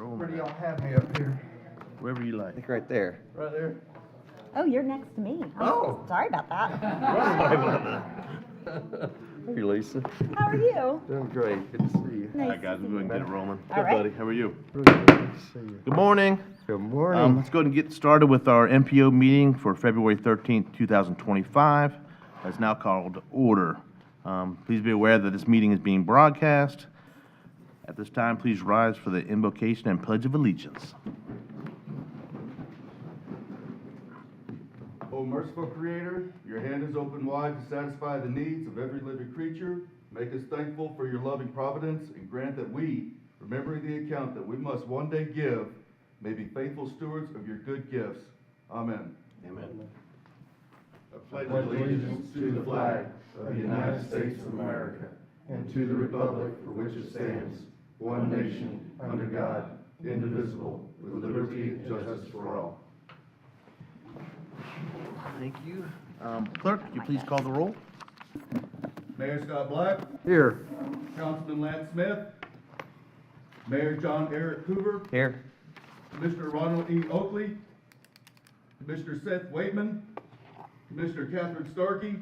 Where do y'all have me up here? Wherever you I like. think right there. Right there? Oh, you're next to me. Oh. Sorry about that. Hey, Lisa. How are you? Doing great. Good to see you. All right, guys, we're going to get it rolling. All Good, right. buddy. How are you? Really good to see you. Good morning. Good morning. Let's go ahead and get started with our MPO meeting for February 13th, 2025. It's now called to order. Please be aware that this meeting is being broadcast. At this time, please rise for the invocation and pledge of allegiance. O merciful Creator, your hand is open wide to satisfy the needs of every living creature. Make us thankful for your loving providence and grant that we, remembering the account that we must one day give, may be faithful stewards of your good gifts. Amen. Amen. I pledge allegiance to the flag of the United States of America and to the republic for which it stands, one nation, under God, indivisible, with liberty and justice for all. Thank you. Clerk, could you please call the roll? Mayor Scott Black, Here. Councilman Lance Smith, Mayor John Eric Hoover, Here. Commissioner Ronald E. Oakley, Commissioner Seth Waitman, Commissioner Catherine Starkey,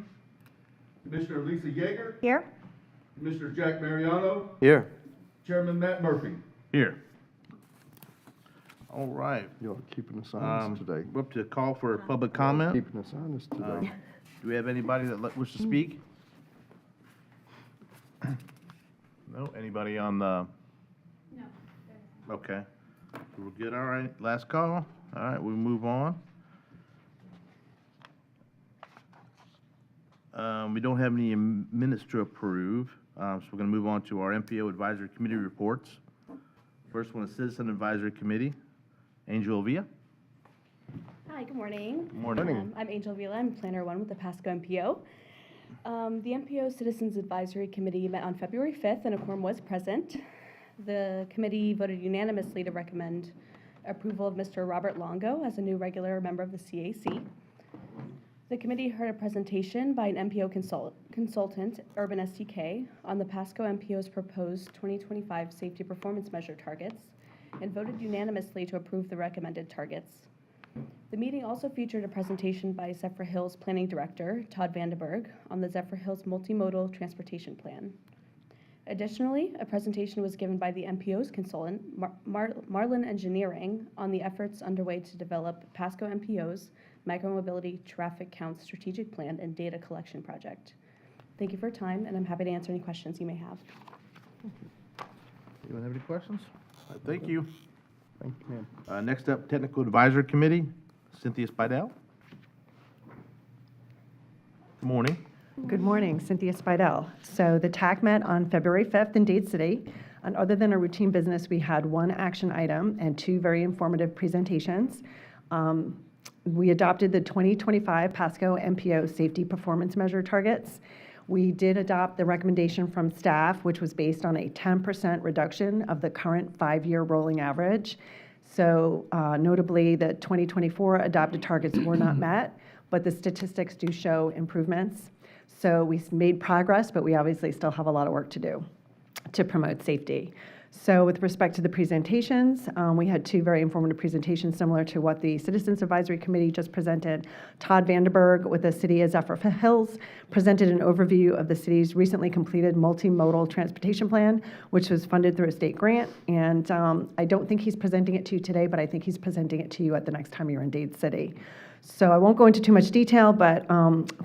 Commissioner Lisa Yeager, Here? Commissioner Jack Mariano, Here. Chairman Matt Murphy. Here. All right. You're keeping us honest today. We're up to call for public comment. Keeping us honest today. Do we have anybody that wishes to speak? No? Anybody on the? No. Okay. We're good, all right. Last call. All right, we move on. We don't have any minutes to approve, so we're going to move on to our MPO Advisory Committee reports. First one is Citizen Advisory Committee. Angel Villa. Hi, good morning. Good morning. I'm Angel Villa. I'm Planner 1 with the Pasco MPO. The MPO Citizens Advisory Committee met on February 5th and a quorum was present. The committee voted unanimously to recommend approval of Mr. Robert Longo as a new regular member of the CAC. The committee heard a presentation by an MPO consultant, Urban STK, on the Pasco MPO's proposed 2025 safety performance measure targets and voted unanimously to approve the recommended targets. The meeting also featured a presentation by Zephyr Hills Planning Director, Todd Vandenberg, on the Zephyr Hills Multimodal Transportation Plan. Additionally, a presentation was given by the MPO's consultant, Marlin Engineering, on the efforts underway to develop Pasco MPO's Micromobility Traffic Count Strategic Plan and Data Collection Project. Thank you for your time, and I'm happy to answer any questions you may have. Anyone have any questions? Thank you. Thank you, ma'am. Next up, Technical Advisory Committee, Cynthia Spidell. Good morning. Good morning, Cynthia Spidell. So the TAC met on February 5th in Dade City. And other than our routine business, we had one action item and two very informative presentations. We adopted the 2025 Pasco MPO Safety Performance Measure targets. We did adopt the recommendation from staff, which was based on a 10% reduction of the current 5-year rolling average. So notably, the 2024 adopted targets were not met, but the statistics do show improvements. So we made progress, but we obviously still have a lot of work to do to promote safety. So with respect to the presentations, we had two very informative presentations similar to what the Citizens Advisory Committee just presented. Todd Vandenberg with the City of Zephyr Hills presented an overview of the city's recently completed multimodal transportation plan, which was funded through a state grant. And I don't think he's presenting it to you today, but I think he's presenting it to you at the next time you're in Dade City. So I won't go into too much detail, but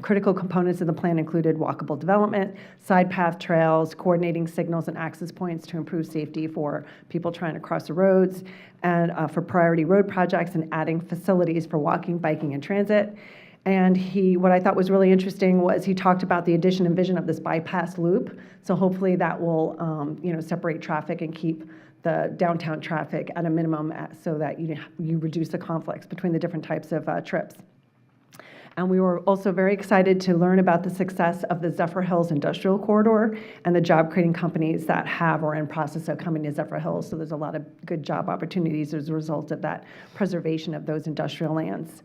critical components of the plan included walkable development, side path trails, coordinating signals and access points to improve safety for people trying to cross the roads, and for priority road projects, and adding facilities for walking, biking, and transit. And what I thought was really interesting was he talked about the addition and vision of this bypass loop. So hopefully that will separate traffic and keep the downtown traffic at a minimum so that you reduce the conflicts between the different types of trips. And we were also very excited to learn about the success of the Zephyr Hills Industrial Corridor and the job-creating companies that have or are in process of coming to Zephyr Hills. So there's a lot of good job opportunities as a result of that preservation of those industrial lands.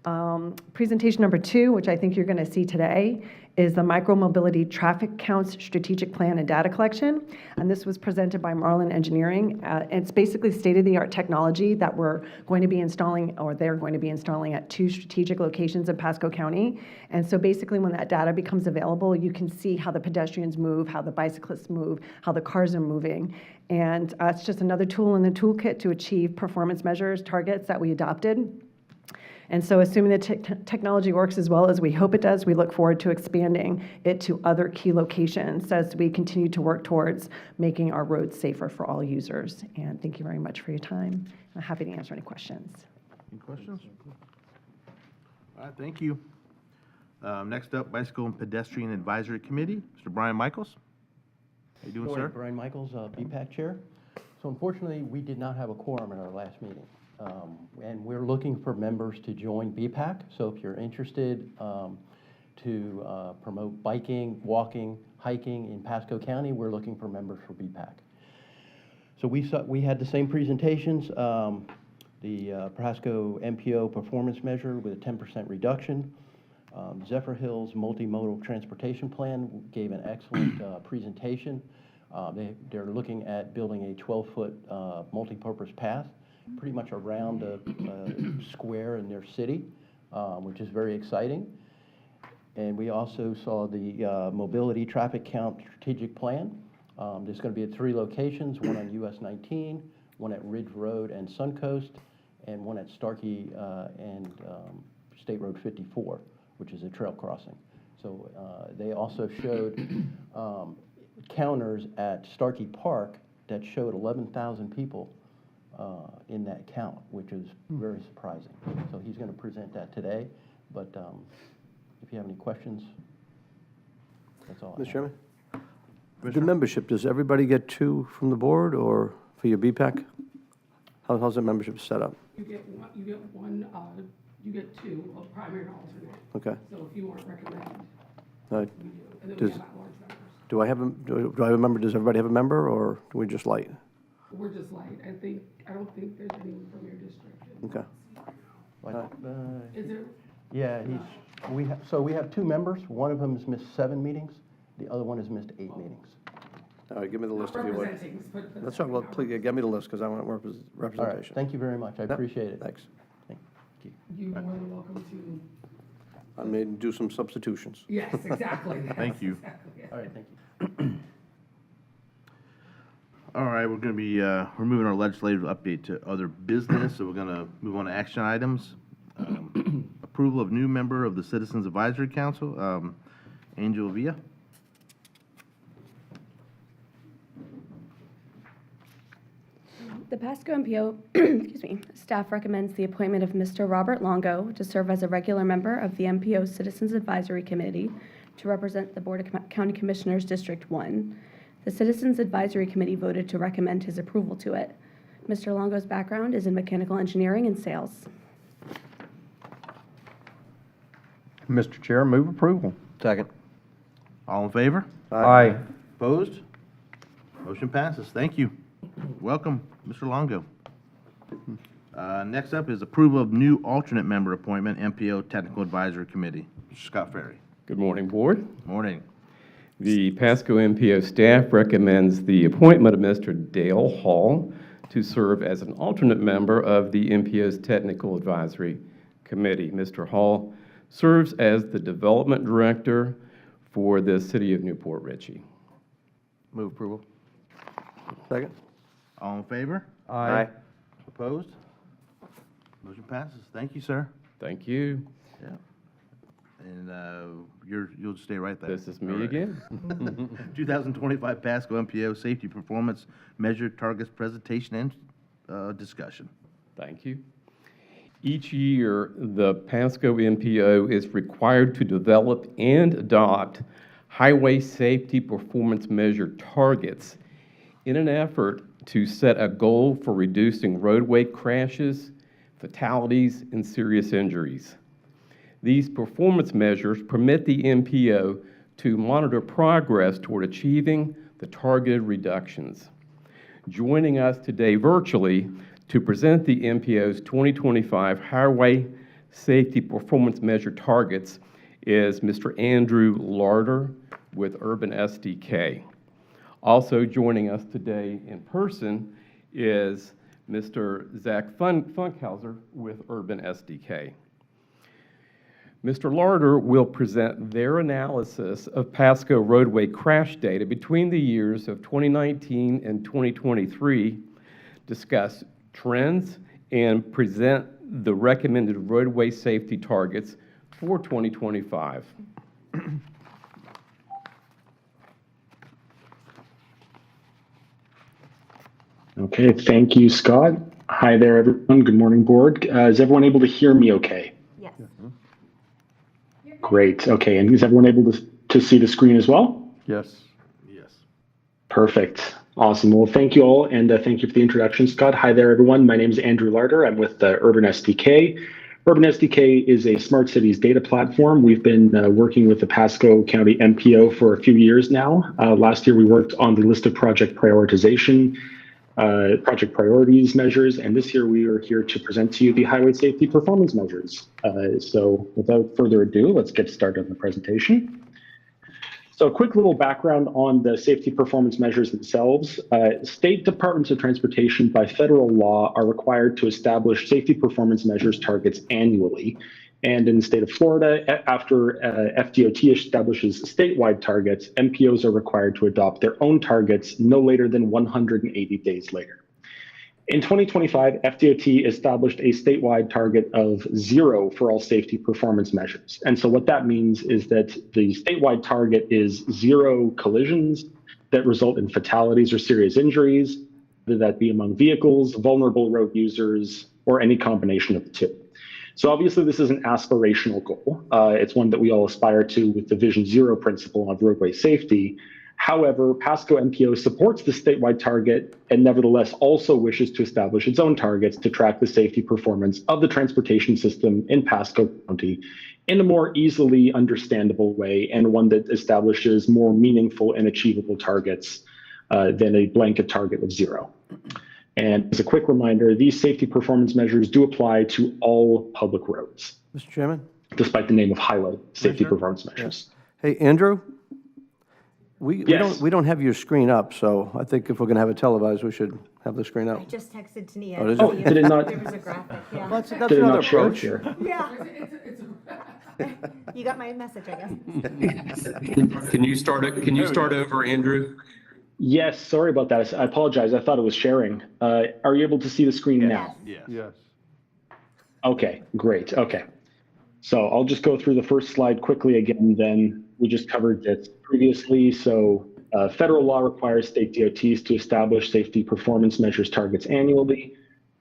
Presentation number 2, which I think you're going to see today, is the Micromobility Traffic Counts Strategic Plan and Data Collection. And this was presented by Marlin Engineering. It's basically state-of-the-art technology that we're going to be installing, or they're going to be installing at 2 strategic locations in Pasco County. And so basically when that data becomes available, you can see how the pedestrians move, how the bicyclists move, how the cars are moving. And it's just another tool in the toolkit to achieve performance measures, targets that we adopted. And so assuming the technology works as well as we hope it does, we look forward to expanding it to other key locations as we continue to work towards making our roads safer for all users. And thank you very much for your time. I'm happy to answer any questions. Any questions? All right, thank you. Next up, Bicycle and Pedestrian Advisory Committee, Mr. Brian Michaels. How you doing, Morning, sir? Brian Michaels, BPAC Chair. So unfortunately, we did not have a quorum at our last meeting. And we're looking for members to join BPAC. So if you're interested to promote biking, walking, hiking in Pasco County, we're looking for members for BPAC. So we had the same presentations, the Pasco MPO performance measure with a 10% reduction. Zephyr Hills Multimodal Transportation Plan gave an excellent presentation. They're looking at building a 12-foot multi-purpose path pretty much around a square in their city, which is very exciting. And we also saw the mobility traffic count strategic plan. There's going to be at 3 locations, one on US 19, one at Ridge Road and Suncoast, and one at Starkey and State Road 54, which is a trail crossing. So they also showed counters at Starkey Park that showed 11,000 people in that count, which is very surprising. So he's going to present that today, but if you have any questions, that's all I have. Mr. Chairman? The membership, does everybody get 2 from the board or for your BPAC? How's the membership set up? You get one, you get 2, a primary and alternate. Okay. So if you want to recommend, Uh, we do. And then we Does- have at-large members. Do I have a member, does everybody have a member, or do we just light? We're just light. I don't think there's anyone from your district. Okay. Is there, Yeah, so we have 2 members. One of them has missed 7 meetings. The other one has missed 8 meetings. All right, give me the list if you would. representing, but. That's all right, well, please, get me the list, because I want All right, representation. thank you very much. I appreciate it. Thanks. Thank you. You're more than welcome to, I may do some substitutions. yes, exactly. Thank you. Exactly, yeah. All right, thank you. All right, we're going to be, we're moving our legislative update to other business, so we're going to move on to action items. Approval of new member of the Citizens Advisory Council, Angel Villa. The Pasco MPO, excuse me, staff recommends the appointment of Mr. Robert Longo to serve as a regular member of the MPO Citizens Advisory Committee to represent the Board of County Commissioners District 1. The Citizens Advisory Committee voted to recommend his approval to it. Mr. Longo's background is in mechanical engineering and sales. Mr. Chair, move approval. Second. All in favor? Aye. Opposed? Motion passes. Thank you. Welcome, Mr. Longo. Next up is approval of new alternate member appointment, MPO Technical Advisory Committee. Mr. Scott Ferry. Good morning, Board. Morning. The Pasco MPO staff recommends the appointment of Mr. Dale Hall to serve as an alternate member of the MPO's Technical Advisory Committee. Mr. Hall serves as the Development Director for the City of Newport Richey. Move approval. Second. All in favor? Aye. Opposed? Motion passes. Thank you, sir. Thank you. Yeah. And you'll stay right there. This is All me right. again. 2025 Pasco MPO Safety Performance Measure Targets Presentation and Discussion. Thank you. Each year, the Pasco MPO is required to develop and adopt highway safety performance measure targets in an effort to set a goal for reducing roadway crashes, fatalities, and serious injuries. These performance measures permit the MPO to monitor progress toward achieving the targeted reductions. Joining us today virtually to present the MPO's 2025 Highway safety performance measure targets is Mr. Andrew Larder with Urban SDK. Also joining us today in person is Mr. Zach Funkhauser with Urban SDK. Mr. Larder will present their analysis of Pasco roadway crash data between the years of 2019 and 2023, discuss trends, and present the recommended roadway safety targets for 2025. Okay, thank you, Scott. Hi there, everyone. Good morning, board. Is everyone able to hear me okay? Yes. Great. Okay, and is everyone able to see the screen as well? Yes. Yes. Perfect. Awesome. Well, thank you all, and thank you for the introduction, Scott. Hi there, everyone. My name is Andrew Larder. I'm with Urban SDK. Urban SDK is a smart cities data platform. We've been working with the Pasco County MPO for a few years now. Last year, we worked on the list of project prioritization, project priorities measures, and this year we are here to present to you the highway safety performance measures. So without further ado, let's get started on the presentation. So a quick little background on the safety performance measures themselves. State departments of transportation by federal law are required to establish safety performance measures targets annually. And in the state of Florida, after FDOT establishes statewide targets, MPOs are required to adopt their own targets no later than 180 days later. In 2025, FDOT established a statewide target of 0 for all safety performance measures. And so what that means is that the statewide target is 0 collisions that result in fatalities or serious injuries, whether that be among vehicles, vulnerable road users, or any combination of the two. So obviously this is an aspirational goal. It's one that we all aspire to with the Vision Zero principle of roadway safety. However, Pasco MPO supports the statewide target and nevertheless also wishes to establish its own targets to track the safety performance of the transportation system in Pasco County in a more easily understandable way, and one that establishes more meaningful and achievable targets than a blanket target of 0. And as a quick reminder, these safety performance measures do apply to all public roads, Mr. Chairman? despite the name of highway safety performance measures. Hey, Andrew? Yes. We don't have your screen up, so I think if we're going to have it televised, we should have the screen I up. just texted Tania. Oh, did Oh, you? did it not? There was a graphic, yeah. Well, that's Did it another not show approach. here? Yeah. You got my message, I guess. Can you start over, Andrew? Yes, sorry about that. I apologize. I thought it was sharing. Are you able to see the screen now? Yes. Yes. Okay, great. Okay. So I'll just go through the first slide quickly again, then we just covered this previously. So federal law requires state DOTs to establish safety performance measures targets annually.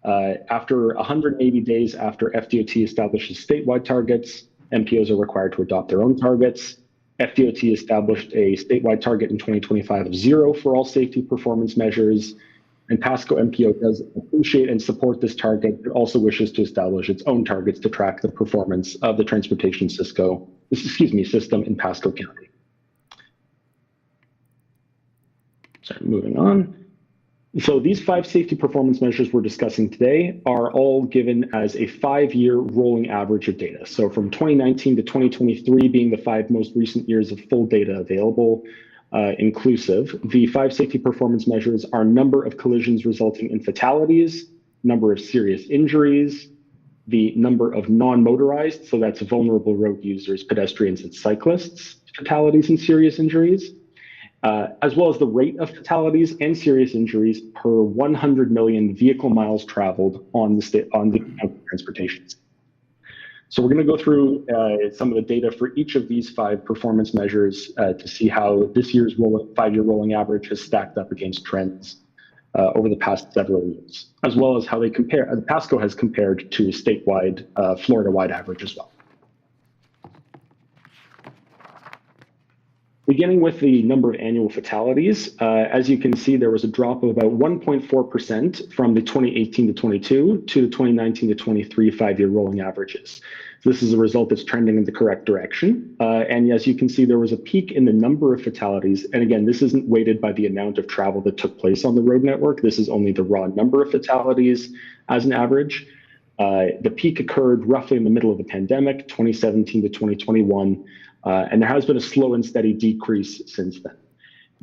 After 180 days after FDOT establishes statewide targets, MPOs are required to adopt their own targets. FDOT established a statewide target in 2025 of 0 for all safety performance measures. And Pasco MPO does appreciate and support this target, but also wishes to establish its own targets to track the performance of the transportation system in Pasco County. So moving on. So these 5 safety performance measures we're discussing today are all given as a 5-year rolling average of data. So from 2019 to 2023 being the 5 most recent years of full data available, inclusive. The 5 safety performance measures are number of collisions resulting in fatalities, number of serious injuries, the number of non-motorized, so that's vulnerable road users, pedestrians, and cyclists, fatalities and serious injuries, as well as the rate of fatalities and serious injuries per 100 million vehicle miles traveled on the transportation. So we're going to go through some of the data for each of these 5 performance measures to see how this year's 5-year rolling average has stacked up against trends over the past several years, as well as how they compare. Pasco has compared to a statewide, Florida-wide average as well. Beginning with the number of annual fatalities, as you can see, there was a drop of about 1.4% from the 2018 to 22 to the 2019 to 23 5-year rolling averages. So this is a result that's trending in the correct direction. And as you can see, there was a peak in the number of fatalities. And again, this isn't weighted by the amount of travel that took place on the road network. This is only the raw number of fatalities as an average. The peak occurred roughly in the middle of the pandemic, 2017 to 2021, and there has been a slow and steady decrease since then.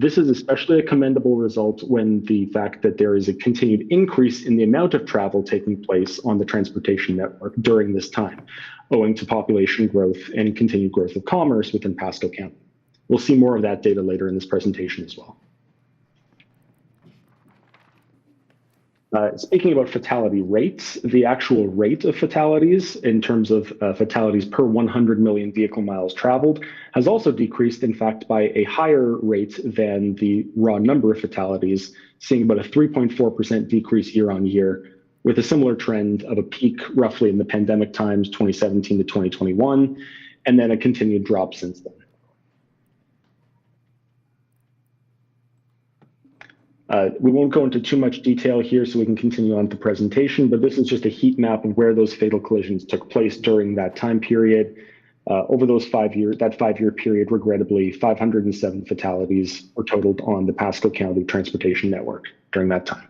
This is especially a commendable result when the fact that there is a continued increase in the amount of travel taking place on the transportation network during this time, owing to population growth and continued growth of commerce within Pasco County. We'll see more of that data later in this presentation as well. Speaking about fatality rates, the actual rate of fatalities in terms of fatalities per 100 million vehicle miles traveled has also decreased, in fact, by a higher rate than the raw number of fatalities, seeing about a 3.4% decrease year on year, with a similar trend of a peak roughly in the pandemic times, 2017 to 2021, and then a continued drop since then. We won't go into too much detail here so we can continue on with the presentation, but this is just a heat map of where those fatal collisions took place during that time period. Over those 5 years, that 5-year period, regrettably, 507 fatalities were totaled on the Pasco County transportation network during that time.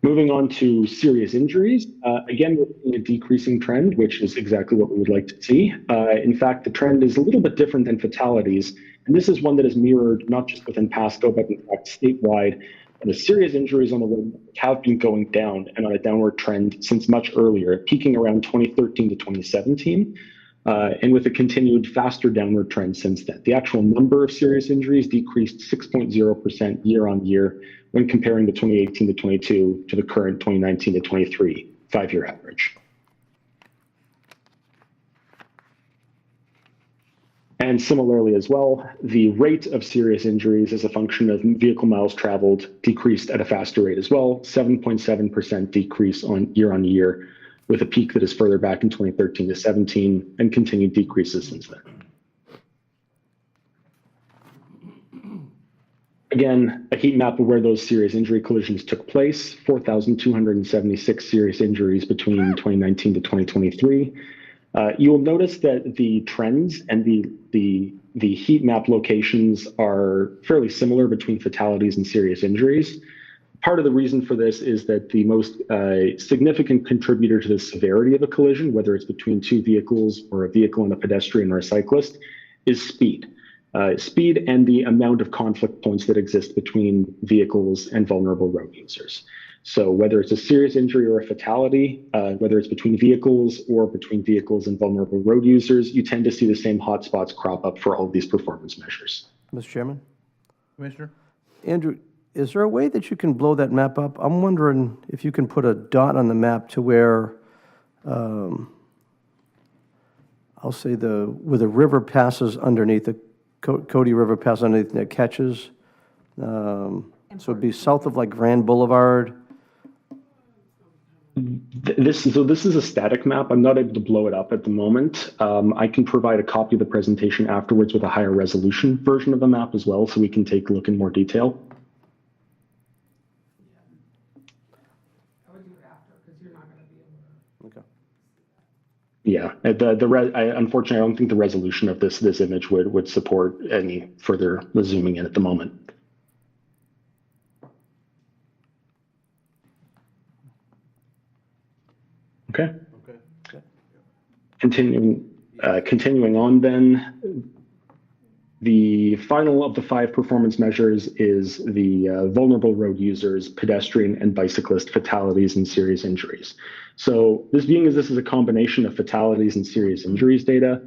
Moving on to serious injuries, again, we're seeing a decreasing trend, which is exactly what we would like to see. In fact, the trend is a little bit different than fatalities, and this is one that is mirrored not just within Pasco, but in fact statewide. And the serious injuries on the road have been going down and on a downward trend since much earlier, peaking around 2013 to 2017, and with a continued faster downward trend since then. The actual number of serious injuries decreased 6.0% year on year when comparing the 2018 to 22 to the current 2019 to 23 5-year average. And similarly as well, the rate of serious injuries as a function of vehicle miles traveled decreased at a faster rate as well, 7.7% decrease on year, with a peak that is further back in 2013 to 17 and continued decreases since then. Again, a heat map of where those serious injury collisions took place, 4,276 serious injuries between 2019 to 2023. You will notice that the trends and the heat map locations are fairly similar between fatalities and serious injuries. Part of the reason for this is that the most significant contributor to the severity of a collision, whether it's between two vehicles or a vehicle and a pedestrian or a cyclist, is speed. Speed and the amount of conflict points that exist between vehicles and vulnerable road users. So whether it's a serious injury or a fatality, whether it's between vehicles or between vehicles and vulnerable road users, you tend to see the same hotspots crop up for all of these performance measures. Mr. Chairman? Commissioner? Andrew, is there a way that you can blow that map up? I'm wondering if you can put a dot on the map to where, I'll say where the river passes underneath, the Cody River passes underneath, and it catches. So it'd be south of like Grand Boulevard. This is a static map. I'm not able to blow it up at the moment. I can provide a copy of the presentation afterwards with a higher resolution version of the map as well, so we can take a look in more detail. I would do it after, because you're not going to be able to. Okay. Yeah, unfortunately, I don't think the resolution of this image would support any further zooming in at the moment. Okay. Continuing on then, the final of the 5 performance measures is the vulnerable road users, pedestrian and bicyclist fatalities and serious injuries. So this is a combination of fatalities and serious injuries data.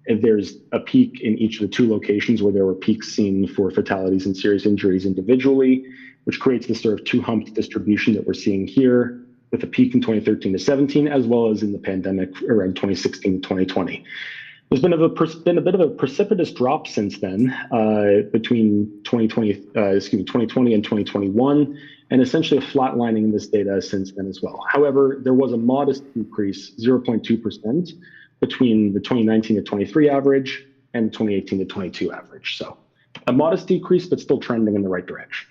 And there's a peak in each of the 2 locations where there were peaks seen for fatalities and serious injuries individually, which creates this sort of 2-humped distribution that we're seeing here, with a peak in 2013 to 17, as well as in the pandemic around 2016 to 2020. There's been a bit of a precipitous drop since then, between 2020 and 2021, and essentially a flatlining in this data since then as well. However, there was a modest decrease, 0.2%, between the 2019 to 23 average and the 2018 to 22 average. So a modest decrease, but still trending in the right direction.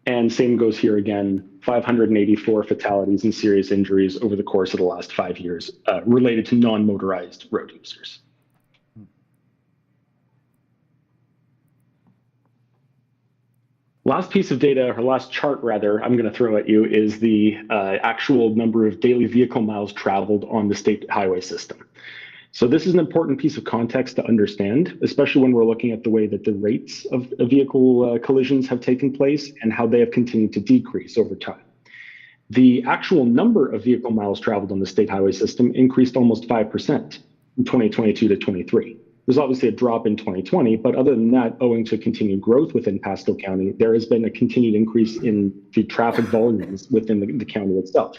And same goes here again, 584 fatalities and serious injuries over the course of the last 5 years related to non-motorized road users. Last piece of data, or last chart rather, I'm going to throw at you is the actual number of daily vehicle miles traveled on the state highway system. So this is an important piece of context to understand, especially when we're looking at the way that the rates of vehicle collisions have taken place and how they have continued to decrease over time. The actual number of vehicle miles traveled on the state highway system increased almost 5% from 2022 to 23. There's obviously a drop in 2020, but other than that, owing to continued growth within Pasco County, there has been a continued increase in the traffic volumes within the county itself.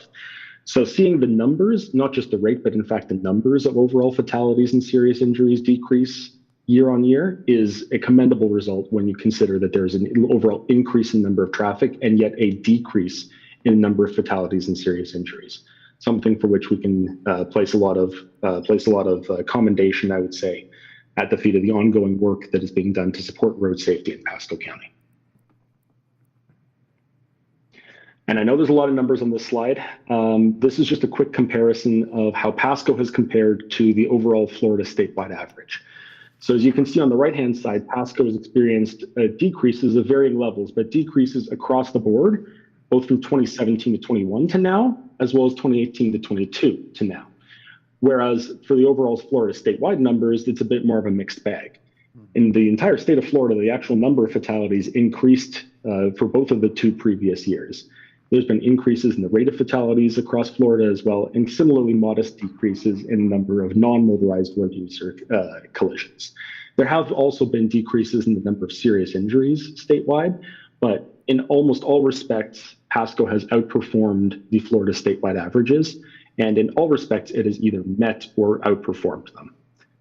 So seeing the numbers, not just the rate, but in fact the numbers of overall fatalities and serious injuries decrease year on year is a commendable result when you consider that there's an overall increase in number of traffic and yet a decrease in number of fatalities and serious injuries. Something for which we can place a lot of commendation, I would say, at the feet of the ongoing work that is being done to support road safety in Pasco County. And I know there's a lot of numbers on this slide. This is just a quick comparison of how Pasco has compared to the overall Florida statewide average. So as you can see on the right-hand side, Pasco has experienced decreases of varying levels, but decreases across the board, both from 2017 to 21 to now, as well as 2018 to 22 to now. Whereas for the overall Florida statewide numbers, it's a bit more of a mixed bag. In the entire state of Florida, the actual number of fatalities increased for both of the two previous years. There's been increases in the rate of fatalities across Florida as well, and similarly modest decreases in the number of non-motorized road user collisions. There have also been decreases in the number of serious injuries statewide, but in almost all respects, Pasco has outperformed the Florida statewide averages, and in all respects, it has either met or outperformed them.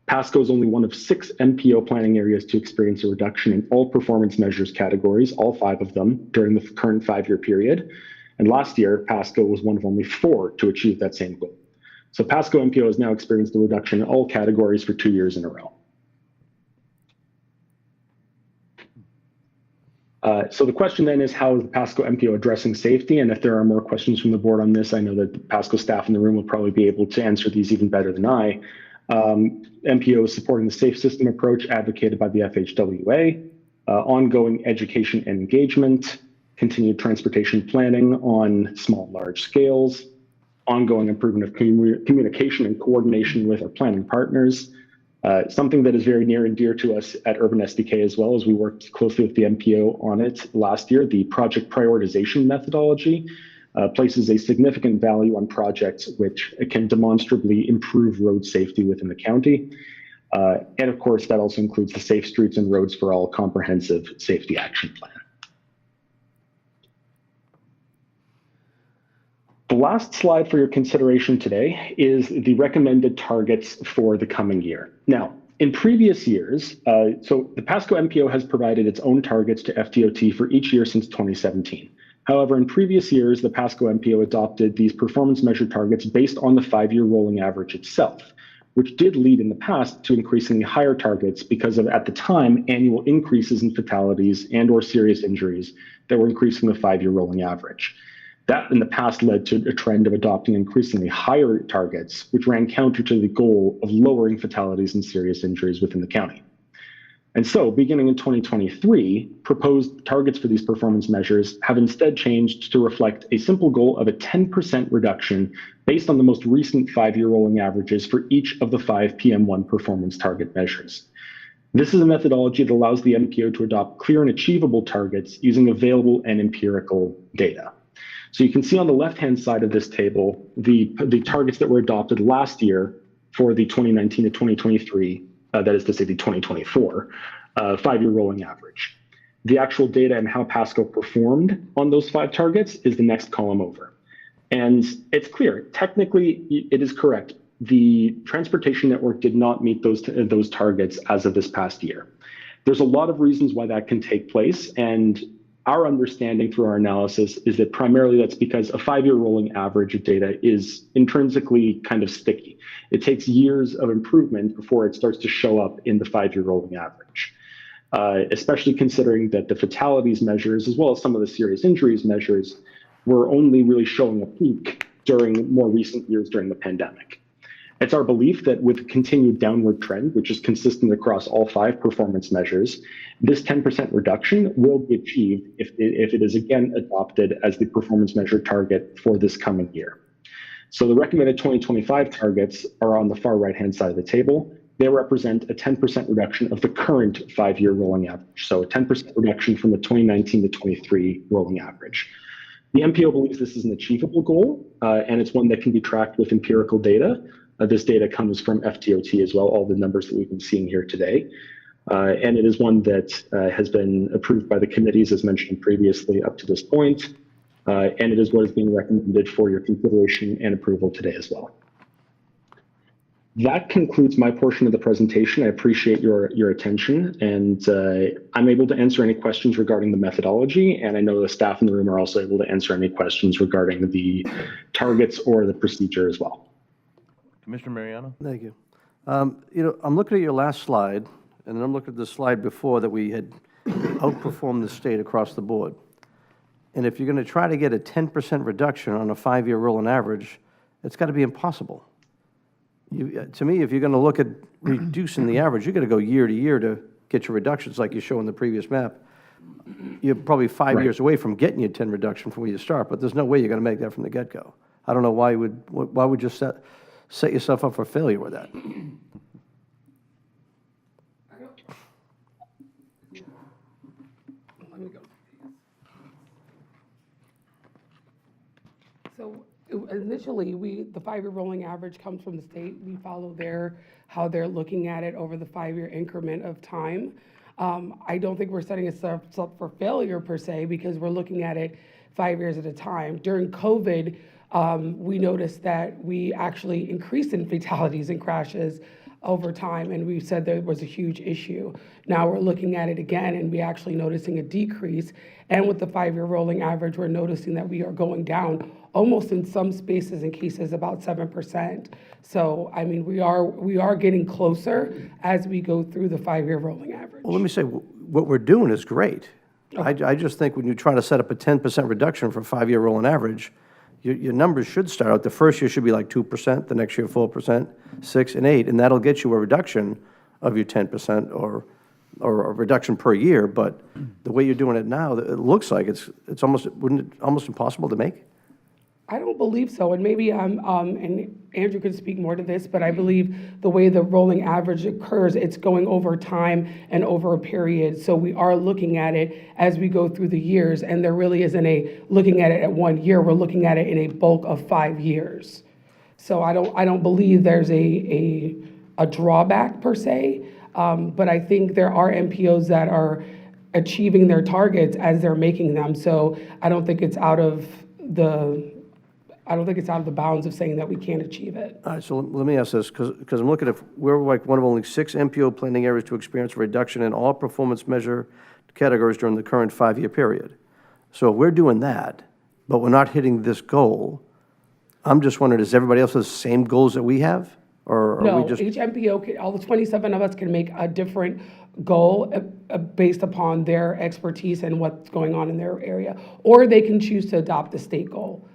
Pasco is only one of 6 MPO planning areas to experience a reduction in all performance measures categories, all 5 of them, during the current 5-year period. And last year, Pasco was one of only 4 to achieve that same goal. So Pasco MPO has now experienced a reduction in all categories for 2 years in a row. So the question then is, how is the Pasco MPO addressing safety? And if there are more questions from the board on this, I know that the Pasco staff in the room will probably be able to answer these even better than I. MPO is supporting the safe system approach advocated by the FHWA, ongoing education and engagement, continued transportation planning on small and large scales, ongoing improvement of communication and coordination with our planning partners. Something that is very near and dear to us at Urban SDK as well, as we worked closely with the MPO on it last year. The project prioritization methodology places a significant value on projects which can demonstrably improve road safety within the county. And of course, that also includes the Safe Streets and Roads for All comprehensive safety action plan. The last slide for your consideration today is the recommended targets for the coming year. Now, in previous years, so the Pasco MPO has provided its own targets to FDOT for each year since 2017. However, in previous years, the Pasco MPO adopted these performance measure targets based on the 5-year rolling average itself, which did lead in the past to increasingly higher targets because of, at the time, annual increases in fatalities and or serious injuries that were increasing the 5-year rolling average. That in the past led to a trend of adopting increasingly higher targets, which ran counter to the goal of lowering fatalities and serious injuries within the county. And so, beginning in 2023, proposed targets for these performance measures have instead changed to reflect a simple goal of a 10% reduction based on the most recent 5-year rolling averages for each of the 5 PM1 performance target measures. This is a methodology that allows the MPO to adopt clear and achievable targets using available and empirical data. So you can see on the left-hand side of this table, the targets that were adopted last year for the 2019 to 2023, that is to say the 2024, 5-year rolling average. The actual data and how Pasco performed on those 5 targets is the next column over. And it's clear, technically it is correct. The transportation network did not meet those targets as of this past year. There's a lot of reasons why that can take place, and our understanding through our analysis is that primarily that's because a 5-year rolling average of data is intrinsically kind of sticky. It takes years of improvement before it starts to show up in the 5-year rolling average, especially considering that the fatalities measures, as well as some of the serious injuries measures, were only really showing a peak during more recent years during the pandemic. It's our belief that with a continued downward trend, which is consistent across all 5 performance measures, this 10% reduction will be achieved if it is again adopted as the performance measure target for this coming year. So the recommended 2025 targets are on the far right-hand side of the table. They represent a 10% reduction of the current 5-year rolling average. So a 10% reduction from the 2019 to 23 rolling average. The MPO believes this is an achievable goal, and it's one that can be tracked with empirical data. This data comes from FTOT as well, all the numbers that we've been seeing here today. And it is one that has been approved by the committees, as mentioned previously, up to this point. And it is what is being recommended for your consideration and approval today as well. That concludes my portion of the presentation. I appreciate your attention, and I'm able to answer any questions regarding the methodology, and I know the staff in the room are also able to answer any questions regarding the targets or the procedure as well. Commissioner Mariano? Thank you. I'm looking at your last slide, and then I'm looking at the slide before that we had outperformed the state across the board. And if you're going to try to get a 10% reduction on a 5-year rolling average, it's got to be impossible. To me, if you're going to look at reducing the average, you've got to go year to year to get your reductions like you show in the previous map. You're probably 5 years away from getting your 10 reduction from where you start, but there's no way you're going to make that from the get-go. I don't know why you would you set yourself up for failure with that. Let me go. So initially, the 5-year rolling average comes from the state. We follow how they're looking at it over the 5-year increment of time. I don't think we're setting ourselves up for failure per se, because we're looking at it 5 years at a time. During COVID, we noticed that we actually increased in fatalities and crashes over time, and we said there was a huge issue. Now we're looking at it again, and we're actually noticing a decrease. And with the 5-year rolling average, we're noticing that we are going down almost in some spaces and cases about 7%. So, I mean, we are getting closer as we go through the 5-year rolling average. Well, let me say, what we're doing is great. I just think when you try to set up a 10% reduction for a 5-year rolling average, your numbers should start out. The first year should be like 2%, the next year 4%, 6 and 8, and that'll get you a reduction of your 10% or a reduction per year. But the way you're doing it now, it looks like it's almost impossible to make. I don't believe so, and maybe and Andrew can speak more to this, but I believe the way the rolling average occurs, it's going over time and over a period. So we are looking at it as we go through the years, and there really isn't looking at it at 1 year. We're looking at it in a bulk of 5 years. So I don't believe there's a drawback per se, but I think there are MPOs that are achieving their targets as they're making them. So I don't think it's out of the bounds of saying that we can't achieve it. All right, so let me ask this, because I'm looking at, we're like one of only 6 MPO planning areas to experience a reduction in all performance measure categories during the current 5-year period. So if we're doing that, but we're not hitting this goal, I'm just wondering, does everybody else have the same goals that we have? Or are we just... Each MPO, all the 27 of us can make a different goal based upon their expertise and what's going on in their area. Or they can choose to adopt the state goal.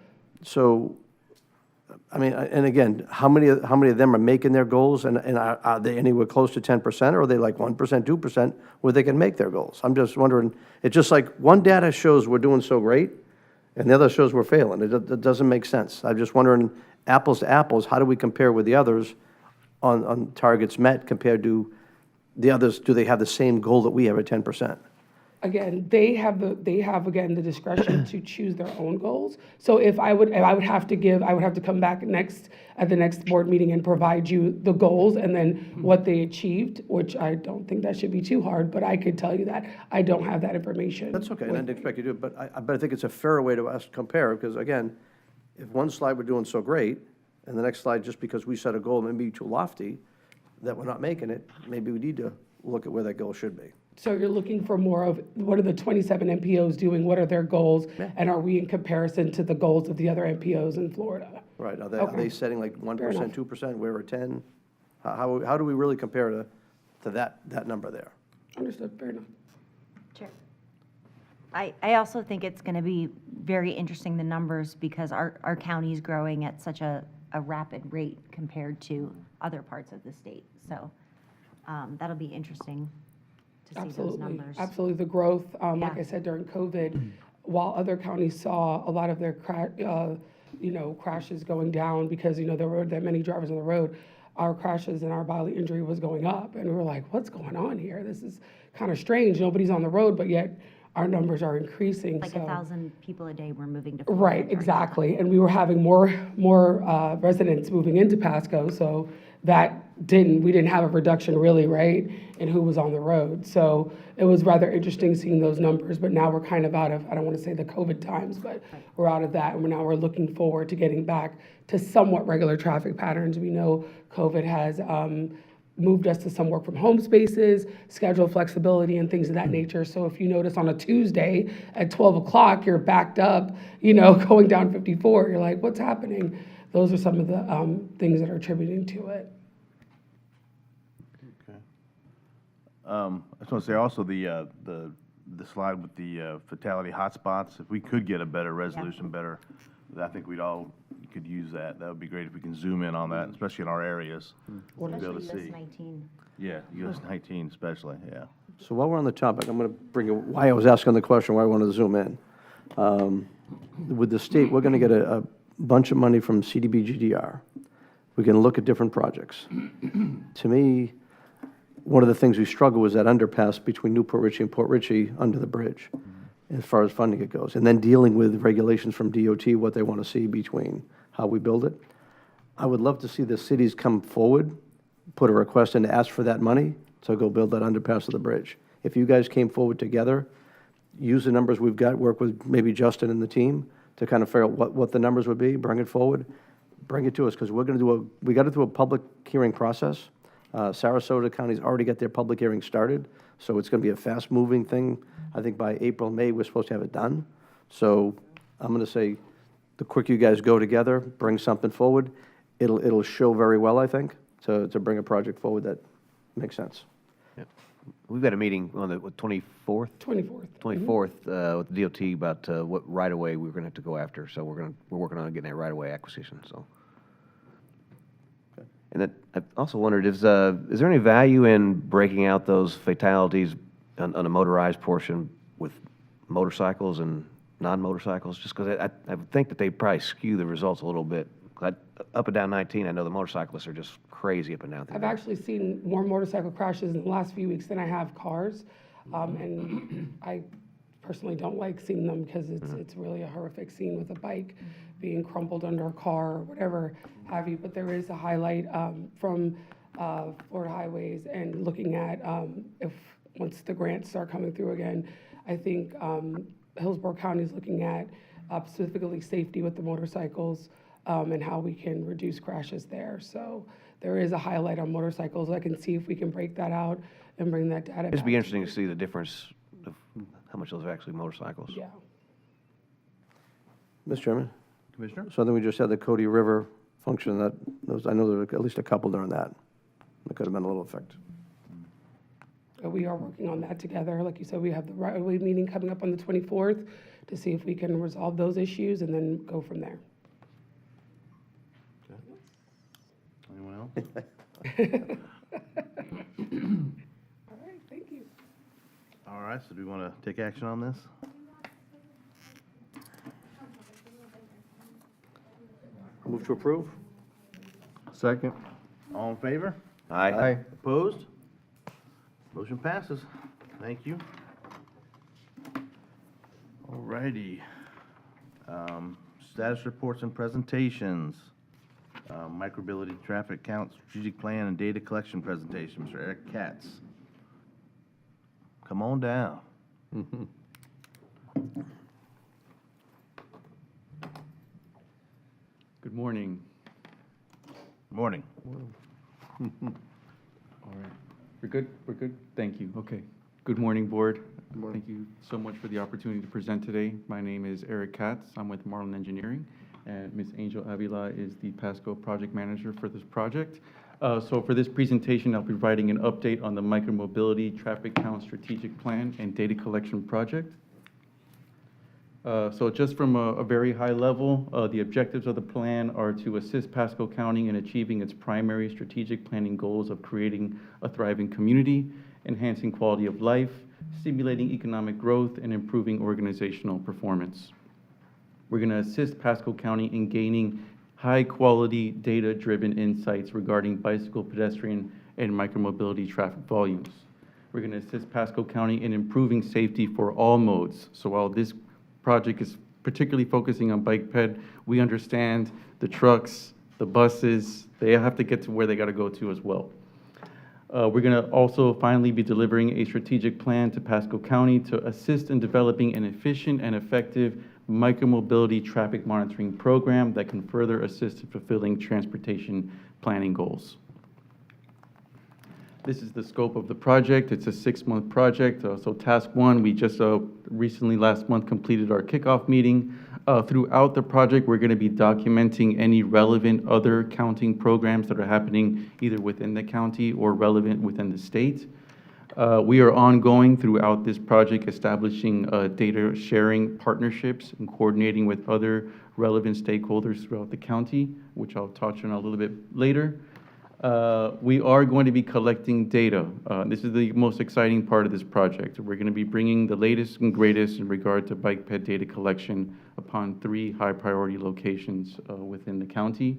So, I mean, and again, how many of them are making their goals, and are they anywhere close to 10%, or are they like 1%, 2%, where they can make their goals? I'm just wondering, it's just like one data shows we're doing so great, and the other shows we're failing. It doesn't make sense. I'm just wondering, apples to apples, how do we compare with the others on targets met compared to the others? Do they have the same goal that we have at 10%? Again, they have again the discretion to choose their own goals. So if I would have to come back at the next board meeting and provide you the goals and then what they achieved, which I don't think that should be too hard, but I could tell you that I don't have that information. That's okay, and I didn't expect you to, but I think it's a fair way to us to compare, because again, if one slide we're doing so great, and the next slide, just because we set a goal maybe too lofty, that we're not making it, maybe we need to look at where that goal should be. So you're looking for more of, what are the 27 MPOs doing? What are their goals? Yeah. And are we in comparison to the goals of the other MPOs in Florida? Right, are Okay. they setting like 1%, enough. 2%, we're at 10? How do we really compare to that number there? Understood, fair enough. Chair. I also think it's going to be very interesting, the numbers, because our county is growing at such a a rapid rate compared to other parts of the state. So that'll be interesting to see those Absolutely, numbers. absolutely. The growth, like Yeah. I said, during COVID, while other counties saw a lot of their crashes going down because, there were that many drivers on the road, our crashes and our bodily injury was going up. And we were like, what's going on here? This is kind of strange. Nobody's on the road, but yet our numbers are increasing. Like So 1,000 people a day were moving to Florida. right, exactly. And we were having more residents moving into Pasco, so we didn't have a reduction really, right, in who was on the road. So it was rather interesting seeing those numbers, but now we're kind of out of, I don't want to say the COVID times, but we're out of that, and now we're looking forward to getting back to somewhat regular traffic patterns. We know COVID has moved us to some work from home spaces, schedule flexibility and things of that nature. So if you notice on a Tuesday at 12 o'clock, you're backed up, going down 54, you're like, what's happening? Those are some of the things that are attributing to it. Okay. I just want to say also the slide with the fatality hotspots, if we could get a better resolution, I think we'd all could use that. That would be great if we can zoom in on that, especially in our areas. To be able to Especially see. US 19. Yeah, US 19 especially, yeah. So while we're on the topic, I'm going to bring you, why I was asking the question, why I wanted to zoom in. With the state, we're going to get a bunch of money from CDBGDR. We're going to look at different projects. To me, one of the things we struggle was that underpass between Newport Richey and Port Richey under the bridge, as far as funding it goes. And then dealing with regulations from DOT, what they want to see between how we build it. I would love to see the cities come forward, put a request in to ask for that money to go build that underpass of the bridge. If you guys came forward together, use the numbers we've got, work with maybe Justin and the team to kind of figure out what the numbers would be, bring it forward, bring it to us, because we're going to we got to do a public hearing process. Sarasota County's already got their public hearing started, so it's going to be a fast-moving thing. I think by April, May, we're supposed to have it done. So I'm going to say, the quicker you guys go together, bring something forward, it'll show very well, I think, to bring a project forward that makes sense. We've got a meeting on the 24th? 24th. 24th with the DOT about what right-of-way we're going to have to go after. So we're working on getting that right-of-way acquisition, so. And then I also wondered, is there any value in breaking out those fatalities on a motorized portion with motorcycles and non-motorcycles? Just because I would think that they probably skew the results a little bit. Up and down 19, I know the motorcyclists are just crazy up and down. I've actually seen more motorcycle crashes in the last few weeks than I have cars. And I personally don't like seeing them because it's really a horrific scene with a bike being crumpled under a car or whatever have you. But there is a highlight from Florida Highways and looking at if once the grants start coming through again, I think Hillsborough County is looking at specifically safety with the motorcycles and how we can reduce crashes there. So there is a highlight on motorcycles. I can see if we can break that out and bring that data back. It'd be interesting to see the difference of how much those are actually motorcycles. Yeah. Mr. Chairman? Commissioner? So then we just had the Cody River function that, I know there were at least a couple during that. That could have been a little effect. We are working on that together. Like you said, we have the right-of-way meeting coming up on the 24th to see if we can resolve those issues and then go from there. Anyone else? All right, thank you. All right, so do we want to take action on this? Move to approve? Second. All in favor? Aye. Opposed? Motion passes. Thank you. All righty. Status reports and presentations. Micromobility traffic count, strategic plan, and data collection presentation. Mr. Eric Katz. Come on down. Good morning. Morning. All right. We're good? We're good? Thank you. Okay. Good morning, Board. Thank you so much for the opportunity to present today. My name is Eric Katz. I'm with Marlin Engineering, and Ms. Angel Avila is the Pasco project manager for this project. So for this presentation, I'll be providing an update on the micromobility traffic count strategic plan and data collection project. So just from a very high level, the objectives of the plan are to assist Pasco County in achieving its primary strategic planning goals of creating a thriving community, enhancing quality of life, stimulating economic growth, and improving organizational performance. We're going to assist Pasco County in gaining high-quality, data-driven insights regarding bicycle, pedestrian, and micromobility traffic volumes. We're going to assist Pasco County in improving safety for all modes. So while this project is particularly focusing on bike ped, we understand the trucks, the buses, they have to get to where they got to go to as well. We're going to also finally be delivering a strategic plan to Pasco County to assist in developing an efficient and effective micromobility traffic monitoring program that can further assist in fulfilling transportation planning goals. This is the scope of the project. It's a 6-month project. So task 1, we just recently last month completed our kickoff meeting. Throughout the project, we're going to be documenting any relevant other counting programs that are happening either within the county or relevant within the state. We are ongoing throughout this project establishing data sharing partnerships and coordinating with other relevant stakeholders throughout the county, which I'll touch on a little bit later. We are going to be collecting data. This is the most exciting part of this project. We're going to be bringing the latest and greatest in regard to bike ped data collection upon 3 high-priority locations within the county.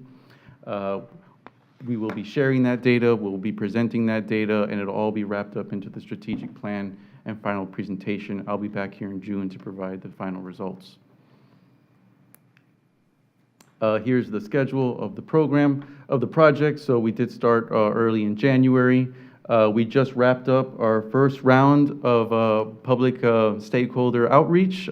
We will be sharing that data, we'll be presenting that data, and it'll all be wrapped up into the strategic plan and final presentation. I'll be back here in June to provide the final results. Here's the schedule of the program, of the project. So we did start early in January. We just wrapped up our first round of public stakeholder outreach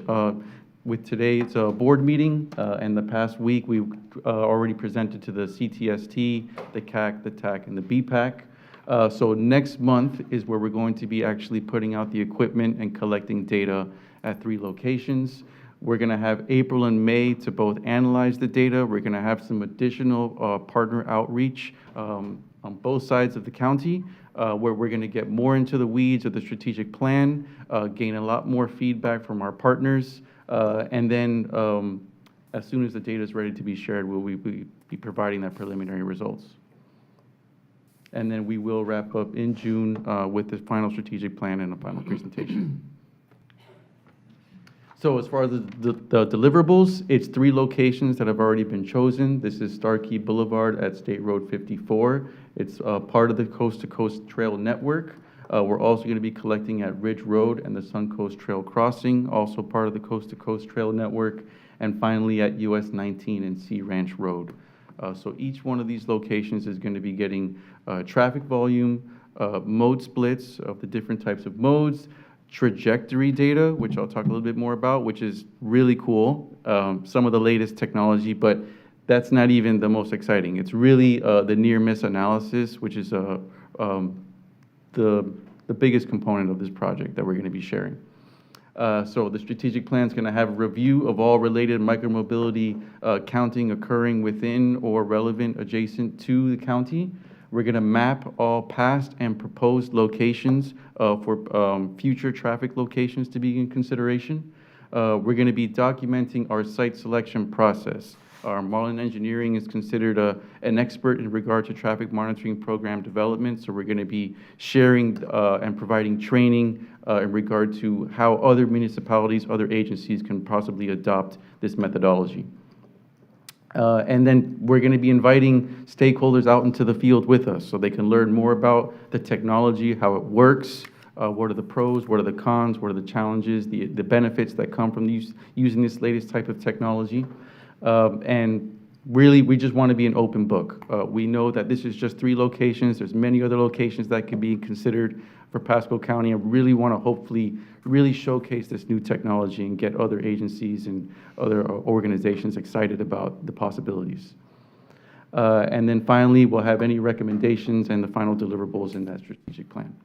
with today's board meeting. And the past week, we already presented to the CTST, the CAC, the TAC, and the BPAC. So next month is where we're going to be actually putting out the equipment and collecting data at 3 locations. We're going to have April and May to both analyze the data. We're going to have some additional partner outreach on both sides of the county, where we're going to get more into the weeds of the strategic plan, gain a lot more feedback from our partners, and then as soon as the data is ready to be shared, we'll be providing that preliminary results. And then we will wrap up in June with the final strategic plan and a final presentation. So as far as the deliverables, it's 3 locations that have already been chosen. This is Starkey Boulevard at State Road 54. It's part of the Coast to Coast Trail Network. We're also going to be collecting at Ridge Road and the Suncoast Trail Crossing, also part of the Coast to Coast Trail Network, and finally at US 19 and Sea Ranch Road. So each one of these locations is going to be getting traffic volume, mode splits of the different types of modes, trajectory data, which I'll talk a little bit more about, which is really cool. Some of the latest technology, but that's not even the most exciting. It's really the near-miss analysis, which is the biggest component of this project that we're going to be sharing. So the strategic plan is going to have a review of all related micromobility counting occurring within or relevant adjacent to the county. We're going to map all past and proposed locations for future traffic locations to be in consideration. We're going to be documenting our site selection process. Our Marlin Engineering is considered an expert in regard to traffic monitoring program development, so we're going to be sharing and providing training in regard to how other municipalities, other agencies can possibly adopt this methodology. And then we're going to be inviting stakeholders out into the field with us so they can learn more about the technology, how it works, what are the pros, what are the cons, what are the challenges, the benefits that come from using this latest type of technology. And really, we just want to be an open book. We know that this is just 3 locations. There's many other locations that could be considered for Pasco County. I really want to hopefully really showcase this new technology and get other agencies and other organizations excited about the possibilities. And then finally, we'll have any recommendations and the final deliverables in that strategic plan.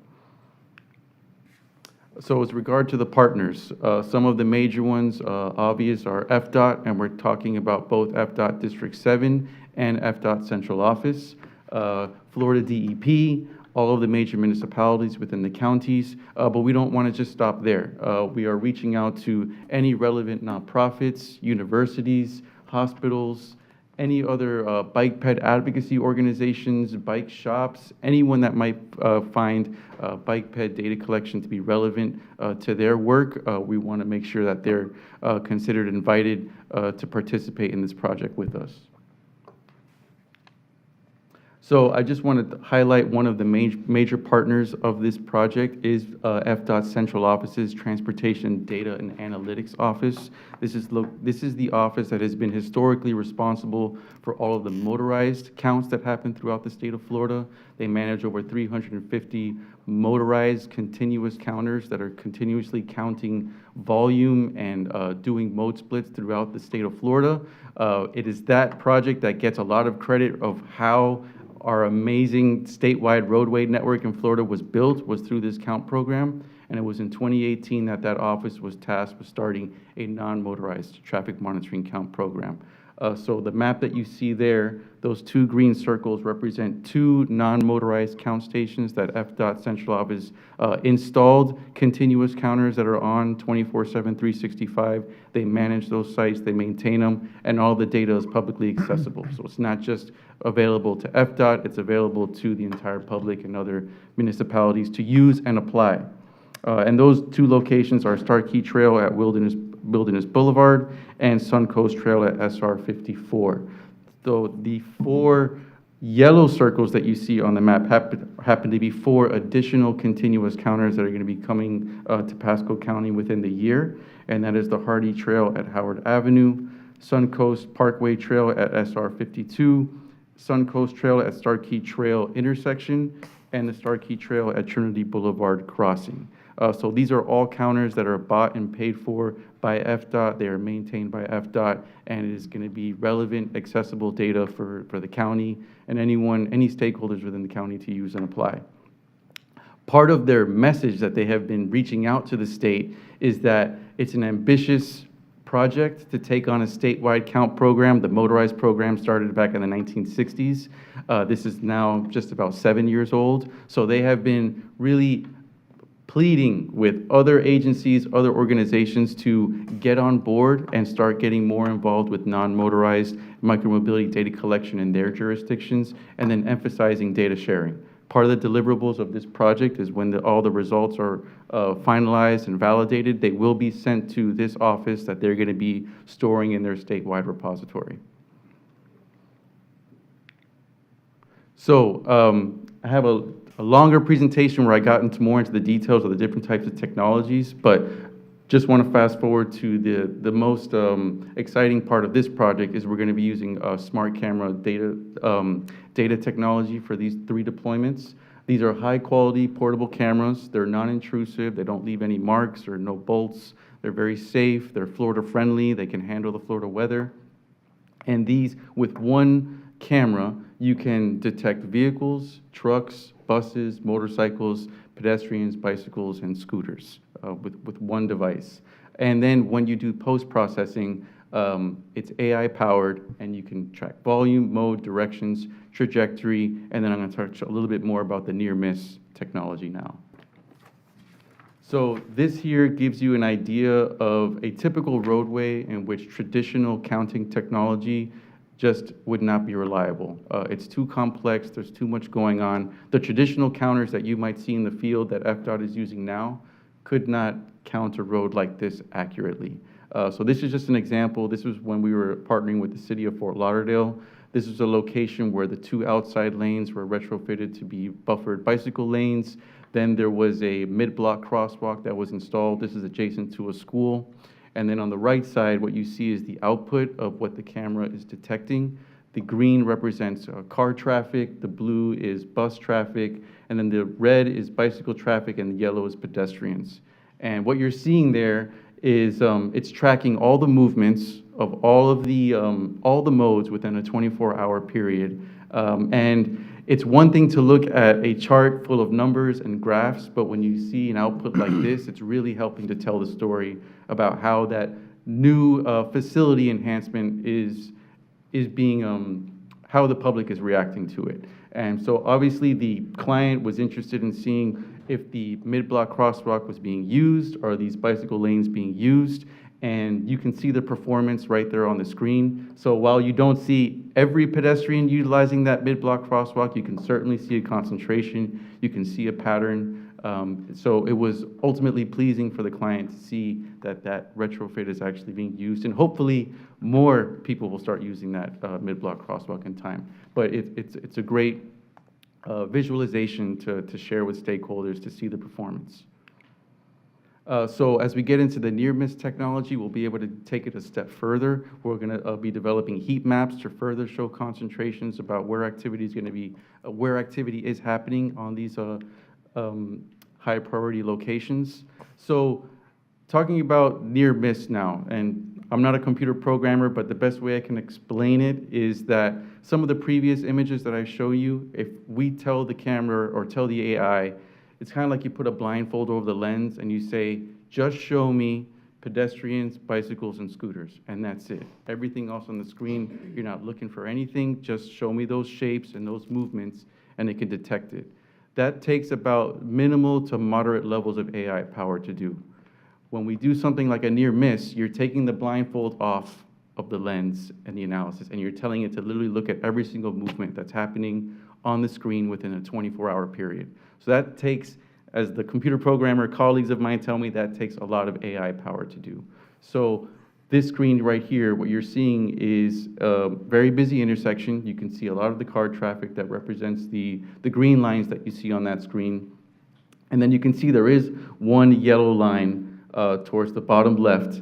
So with regard to the partners, some of the major ones, obvious, are FDOT, and we're talking about both FDOT District 7 and FDOT Central Office, Florida DEP, all of the major municipalities within the counties, but we don't want to just stop there. We are reaching out to any relevant nonprofits, universities, hospitals, any other bike ped advocacy organizations, bike shops, anyone that might find bike ped data collection to be relevant to their work. We want to make sure that they're considered invited to participate in this project with us. So I just wanted to highlight one of the major partners of this project is FDOT Central Office's Transportation Data and Analytics Office. This is the office that has been historically responsible for all of the motorized counts that happen throughout the state of Florida. They manage over 350 motorized continuous counters that are continuously counting volume and doing mode splits throughout the state of Florida. It is that project that gets a lot of credit of how our amazing statewide roadway network in Florida was built, was through this count program, and it was in 2018 that that office was tasked with starting a non-motorized traffic monitoring count program. So the map that you see there, those two green circles represent two non-motorized count stations that FDOT Central Office installed continuous counters that are on 24/7, 365. They manage those sites, they maintain them, and all the data is publicly accessible. So it's not just available to FDOT, it's available to the entire public and other municipalities to use and apply. And those two locations are Starkey Trail at Wilderness Boulevard and Suncoast Trail at SR 54. So the 4 yellow circles that you see on the map happen to be 4 additional continuous counters that are going to be coming to Pasco County within the year, and that is the Hardy Trail at Howard Avenue, Suncoast Parkway Trail at SR 52, Suncoast Trail at Starkey Trail intersection, and the Starkey Trail at Trinity Boulevard crossing. So these are all counters that are bought and paid for by FDOT. They are maintained by FDOT, and it is going to be relevant, accessible data for the county and any stakeholders within the county to use and apply. Part of their message that they have been reaching out to the state is that it's an ambitious project to take on a statewide count program. The motorized program started back in the 1960s. This is now just about 7 years old. So they have been really pleading with other agencies, other organizations to get on board and start getting more involved with non-motorized micromobility data collection in their jurisdictions, and then emphasizing data sharing. Part of the deliverables of this project is when all the results are finalized and validated, they will be sent to this office that they're going to be storing in their statewide repository. So I have a longer presentation where I got more into the details of the different types of technologies, but just want to fast forward to the most exciting part of this project is we're going to be using smart camera data technology for these 3 deployments. These are high quality portable cameras. They're non-intrusive. They don't leave any marks or no bolts. They're very safe. They're Florida friendly. They can handle the Florida weather. And these, with one camera, you can detect vehicles, trucks, buses, motorcycles, pedestrians, bicycles, and scooters with one device. And then when you do post-processing, it's AI powered, and you can track volume, mode, directions, trajectory, and then I'm going to touch a little bit more about the near-miss technology now. So this here gives you an idea of a typical roadway in which traditional counting technology just would not be reliable. It's too complex, there's too much going on. The traditional counters that you might see in the field that FDOT is using now could not count a road like this accurately. So this is just an example. This was when we were partnering with the city of Fort Lauderdale. This is a location where the 2 outside lanes were retrofitted to be buffered bicycle lanes. Then there was a mid-block crosswalk that was installed. This is adjacent to a school. And then on the right side, what you see is the output of what the camera is detecting. The green represents car traffic, the blue is bus traffic, and then the red is bicycle traffic, and the yellow is pedestrians. And what you're seeing there is it's tracking all the movements of all the modes within a 24-hour period. And it's one thing to look at a chart full of numbers and graphs, but when you see an output like this, it's really helping to tell the story about how that new facility enhancement is being how the public is reacting to it. And so obviously the client was interested in seeing if the mid-block crosswalk was being used, or these bicycle lanes being used, and you can see the performance right there on the screen. So while you don't see every pedestrian utilizing that mid-block crosswalk, you can certainly see a concentration, you can see a pattern. So it was ultimately pleasing for the client to see that that retrofit is actually being used, and hopefully more people will start using that mid-block crosswalk in time. But it's a great visualization to share with stakeholders to see the performance. So as we get into the near-miss technology, we'll be able to take it a step further. We're going to be developing heat maps to further show concentrations about where activity is going to be, where activity is happening on these high priority locations. So talking about near-miss now, and I'm not a computer programmer, but the best way I can explain it is that some of the previous images that I show you, if we tell the camera or tell the AI, it's kind of like you put a blindfold over the lens and you say, just show me pedestrians, bicycles, and scooters, and that's it. Everything else on the screen, you're not looking for anything, just show me those shapes and those movements, and it can detect it. That takes about minimal to moderate levels of AI power to do. When we do something like a near miss, you're taking the blindfold off of the lens and the analysis, and you're telling it to literally look at every single movement that's happening on the screen within a 24-hour period. So that takes, as the computer programmer colleagues of mine tell me, that takes a lot of AI power to do. So this screen right here, what you're seeing is a very busy intersection. You can see a lot of the car traffic that represents the green lines that you see on that screen. And then you can see there is one yellow line towards the bottom left.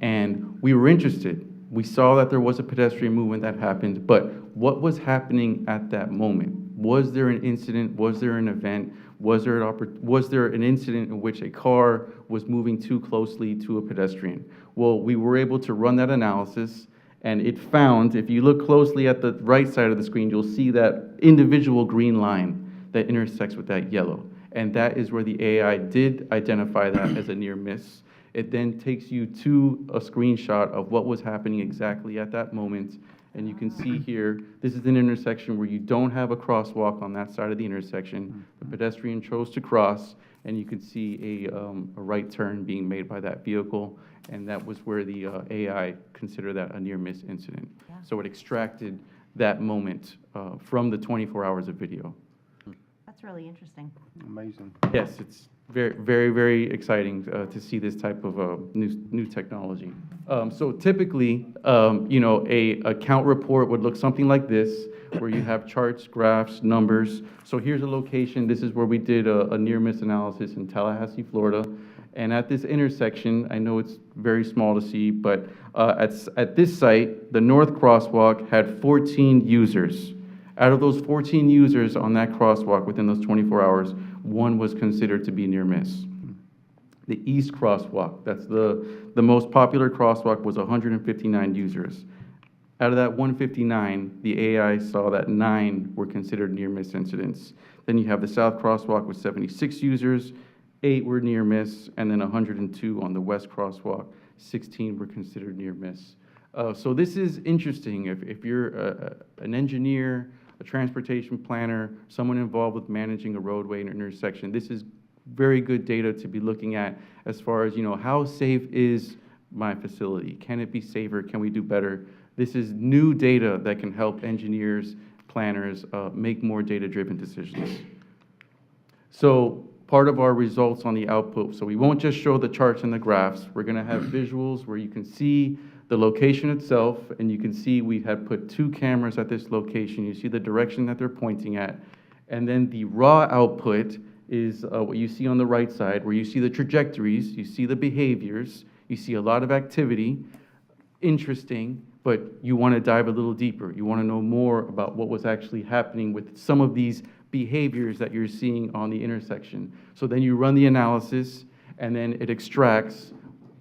And we were interested. We saw that there was a pedestrian movement that happened, but what was happening at that moment? Was there an incident? Was there an event? Was there an incident in which a car was moving too closely to a pedestrian? Well, we were able to run that analysis, and it found, if you look closely at the right side of the screen, you'll see that individual green line that intersects with that yellow. And that is where the AI did identify that as a near miss. It then takes you to a screenshot of what was happening exactly at that moment. And you can see here, this is an intersection where you don't have a crosswalk on that side of the intersection. The pedestrian chose to cross, and you can see a right turn being made by that vehicle. And that was where the AI considered that a near-miss incident. Yeah. So it extracted that moment from the 24 hours of video. That's really interesting. Amazing. Yes, it's very, very, very exciting to see this type of new technology. So typically, you know, a count report would look something like this, where you have charts, graphs, numbers. So here's a location. This is where we did a near-miss analysis in Tallahassee, Florida. And at this intersection, I know it's very small to see, but at this site, the north crosswalk had 14 users. Out of those 14 users on that crosswalk within those 24 hours, one was considered to be near miss. The east crosswalk, that's the most popular crosswalk, was 159 users. Out of that 159, the AI saw that 9 were considered near miss incidents. Then you have the south crosswalk with 76 users, 8 were near miss, and then 102 on the west crosswalk, 16 were considered near miss. So this is interesting. If you're an engineer, a transportation planner, someone involved with managing a roadway and intersection, this is very good data to be looking at as far as, you know, how safe is my facility? Can it be safer? Can we do better? This is new data that can help engineers, planners make more data-driven decisions. So part of our results on the output, so we won't just show the charts and the graphs. We're going to have visuals where you can see the location itself, and you can see we have put 2 cameras at this location. You see the direction that they're pointing at. And then the raw output is what you see on the right side, where you see the trajectories, you see the behaviors, you see a lot of activity, interesting, but you want to dive a little deeper. You want to know more about what was actually happening with some of these behaviors that you're seeing on the intersection. So then you run the analysis, and then it extracts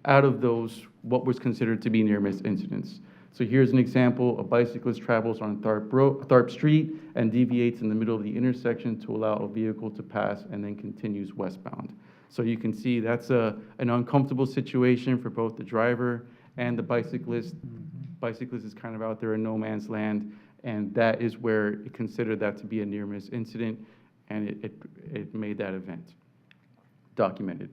out of those what was considered to be near-miss incidents. So here's an example. A bicyclist travels on Tharp Street and deviates in the middle of the intersection to allow a vehicle to pass and then continues westbound. So you can see that's an uncomfortable situation for both the driver and the bicyclist. Bicyclist is kind of out there in no man's land, And that is where it considered that to be a near-miss incident, and it made that event documented.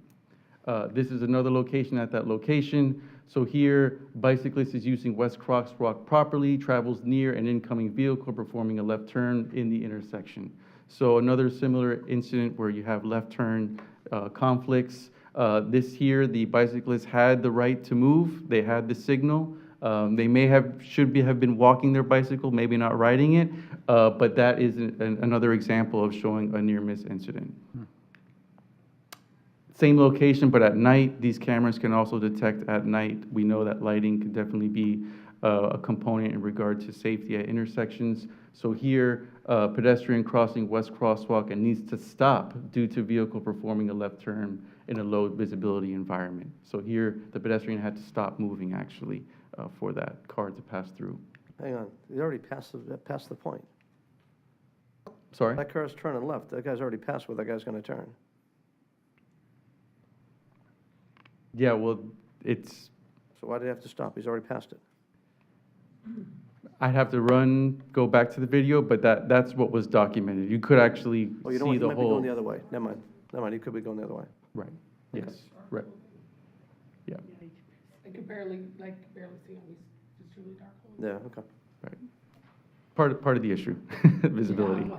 This is another location at that location. So here, bicyclist is using West Crosswalk properly, travels near an incoming vehicle performing a left turn in the intersection. So another similar incident where you have left turn conflicts. This here, the bicyclist had the right to move. They had the signal. They may have, have been walking their bicycle, maybe not riding it, but that is another example of showing a near-miss incident. Same location, but at night, these cameras can also detect at night. We know that lighting can definitely be a component in regard to safety at intersections. So here, pedestrian crossing West Crosswalk and needs to stop due to vehicle performing a left turn in a low visibility environment. So here, the pedestrian had to stop moving actually for that car to pass through. Hang on, he already passed the point. Sorry? That car's turning left. That guy's already passed where that guy's going to turn. Yeah, well, it's, So why did he have to stop? He's already passed it. I'd have to go back to the video, but that's what was documented. You could actually Oh, you know see what? He the might be going whole. the other way. Never mind. Never mind. He could be going the other way. Right, yes, right. Yeah, I could barely see him. He's truly dark. Yeah, okay. right. Part of the issue, visibility.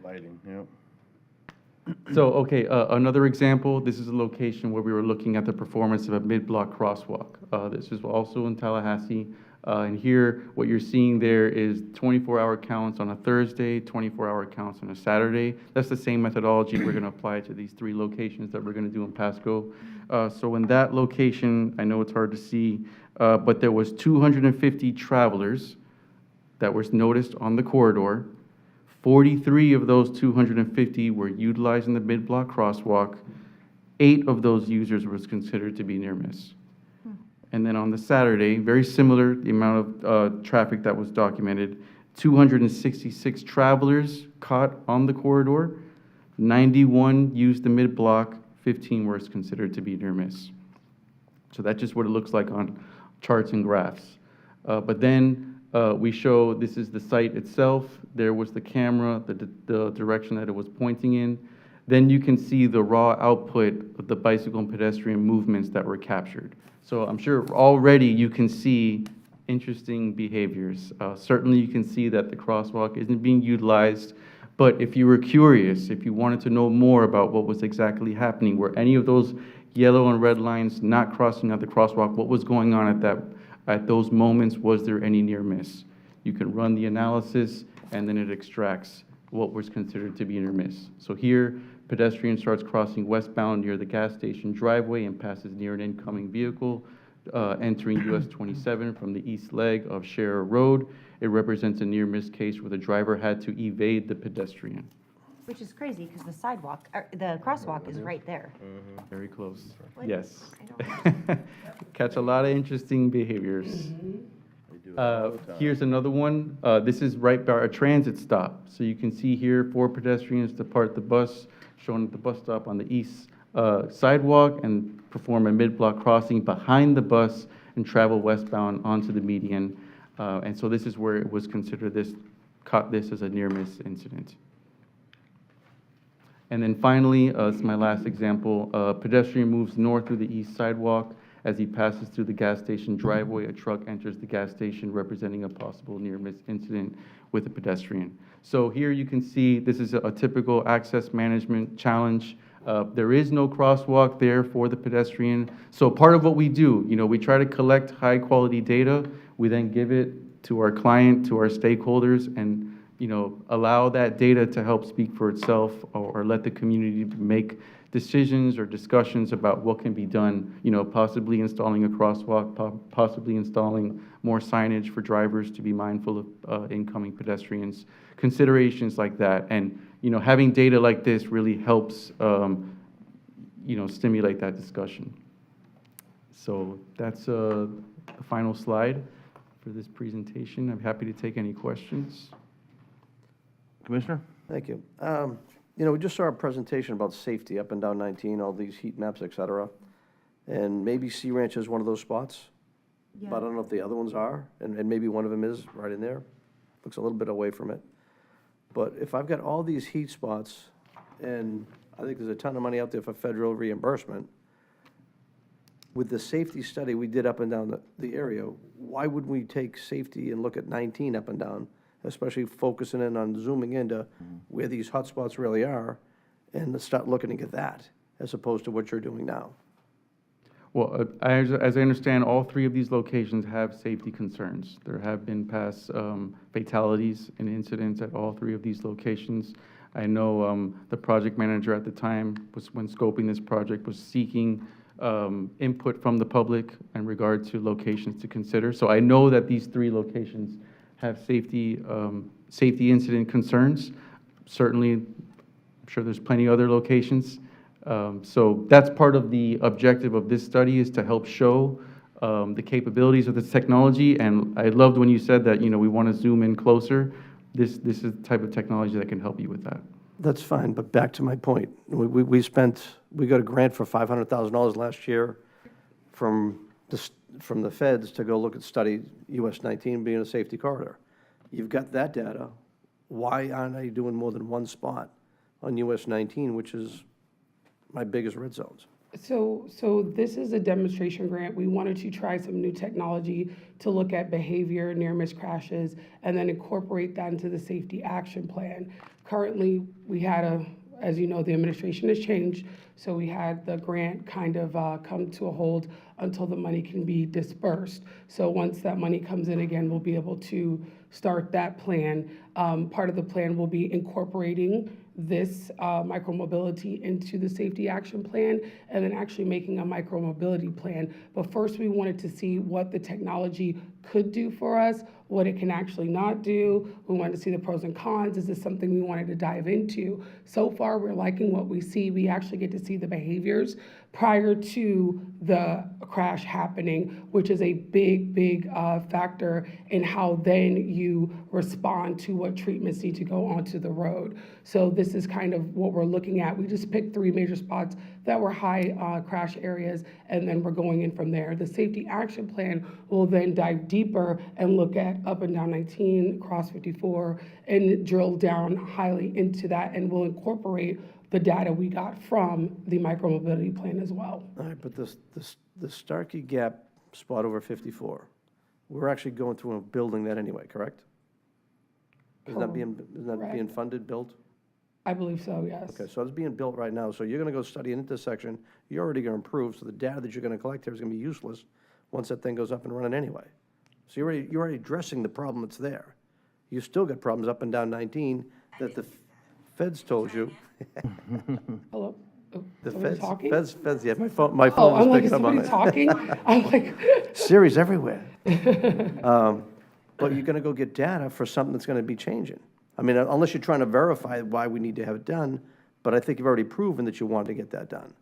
Lighting, yep. So, okay, another example, this is a location where we were looking at the performance of a mid-block crosswalk. This is also in Tallahassee. And here, what you're seeing there is 24-hour counts on a Thursday, 24-hour counts on a Saturday. That's the same methodology we're going to apply to these 3 locations that we're going to do in Pasco. So in that location, I know it's hard to see, but there was 250 travelers that was noticed on the corridor. 43 of those 250 were utilizing the mid-block crosswalk. 8 of those users was considered to be near miss. And then on the Saturday, very similar, the amount of traffic that was documented, 266 travelers caught on the corridor, 91 used the mid-block, 15 were considered to be near miss. So that's just what it looks like on charts and graphs. But then we show this is the site itself. There was the camera, the direction that it was pointing in. Then you can see the raw output of the bicycle and pedestrian movements that were captured. So I'm sure already you can see interesting behaviors. Certainly you can see that the crosswalk isn't being utilized, but if you were curious, if you wanted to know more about what was exactly happening, were any of those yellow and red lines not crossing at the crosswalk, what was going on at those moments, was there any near miss? You can run the analysis and then it extracts what was considered to be near miss. So here, pedestrian starts crossing westbound near the gas station driveway and passes near an incoming vehicle entering US 27 from the east leg of Scherer Road. It represents a near miss case where the driver had to evade the pedestrian. Which is crazy because the sidewalk, or the crosswalk is right there. Very close. What? Yes. I don't- Catch a lot of interesting behaviors. Here's another one. This is right by a transit stop. So you can see here 4 pedestrians depart the bus, shown at the bus stop on the east sidewalk, and perform a mid-block crossing behind the bus and travel westbound onto the median. And so this is where it was considered caught this as a near-miss incident. And then finally, this is my last example. Pedestrian moves north through the east sidewalk. As he passes through the gas station driveway, a truck enters the gas station, representing a possible near-miss incident with a pedestrian. So here you can see this is a typical access management challenge. There is no crosswalk there for the pedestrian. So part of what we do, we try to collect high-quality data. We then give it to our client, to our stakeholders, and allow that data to help speak for itself, or let the community make decisions or discussions about what can be done, possibly installing a crosswalk, possibly installing more signage for drivers to be mindful of incoming pedestrians, considerations like that. And, having data like this really helps, stimulate that discussion. So that's the final slide for this presentation. I'm happy to take any questions. Commissioner? Thank you. We just saw a presentation about safety up and down 19, all these heat maps, et cetera. And maybe Sea Ranch is one of those spots, but I don't know if the other ones are, and maybe one of them is right in there. looks a little bit away from it. But if I've got all these heat spots, and I think there's a ton of money out there for federal reimbursement, with the safety study we did up and down the area, why wouldn't we take safety and look at 19 up and down, especially focusing in on zooming into where these hotspots really are, and start looking at that, as opposed to what you're doing now? Well, as I understand, all three of these locations have safety concerns. There have been past fatalities and incidents at all three of these locations. I know the project manager at the time, when scoping this project, was seeking input from the public in regard to locations to consider. So I know that these three locations have safety incident concerns. Certainly, I'm sure there's plenty other locations. So that's part of the objective of this study, is to help show the capabilities of this technology. And I loved when you said that, we want to zoom in closer. This is the type of technology that can help you with that. That's fine, but back to my point. We got a grant for $500,000 last year from the feds to go look at study US 19 being a safety corridor. You've got that data. Why aren't I doing more than one spot on US 19, which is my biggest red zones? So this is a demonstration grant. We wanted to try some new technology to look at behavior, near-miss crashes, and then incorporate that into the safety action plan. Currently, we had as you know, the administration has changed, so we had the grant kind of come to a hold until the money can be dispersed. So once that money comes in again, we'll be able to start that plan. Part of the plan will be incorporating this micromobility into the safety action plan, and then actually making a micromobility plan. But first, we wanted to see what the technology could do for us, what it can actually not do. We wanted to see the pros and cons. Is this something we wanted to dive into? So far, we're liking what we see. We actually get to see the behaviors prior to the crash happening, which is a big factor in how then you respond to what treatments need to go onto the road. So this is kind of what we're looking at. We just picked 3 major spots that were high crash areas, and then we're going in from there. The safety action plan will then dive deeper and look at up and down 19, across 54, and drill down highly into that, and we'll incorporate the data we got from the micromobility plan as well. All right, but the Starkey Gap spot over 54, we're actually going through and building that anyway, correct? Isn't that being funded, built? I believe so, yes. Okay, so it's being built right now. So you're going to go study an intersection. You're already going to improve. So the data that you're going to collect here is going to be useless once that thing goes up and running anyway. So you're already addressing the problem that's there. You still got problems up and down 19 that the feds told you. Hello? Oh, The somebody feds, talking? feds, yeah, my phone Oh, I'm was like, is picking up on somebody it. talking? I'm like, Siri's everywhere. But you're going to go get data for something that's going to be changing. I mean, unless you're trying to verify why we need to have it done, but I think you've already proven that you want to get that done.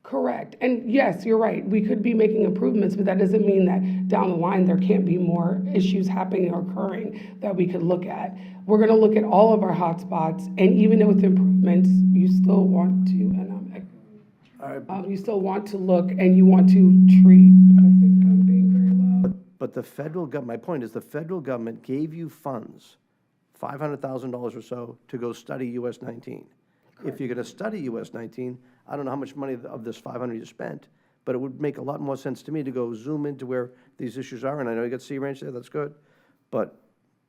correct. And yes, you're right. We could be making improvements, but that doesn't mean that down the line there can't be more issues happening or occurring that we could look at. We're going to look at all of our hotspots, and even with improvements, you still want to, you still want to look and you want to treat. I think I'm being very loud. But the federal government, my point is the federal government gave you funds, $500,000 or so, to go study US 19. If you're going to study US 19, I don't know how much money of this 500 you spent, but it would make a lot more sense to me to go zoom into where these issues are. And I know you got Sea Ranch there, that's good. But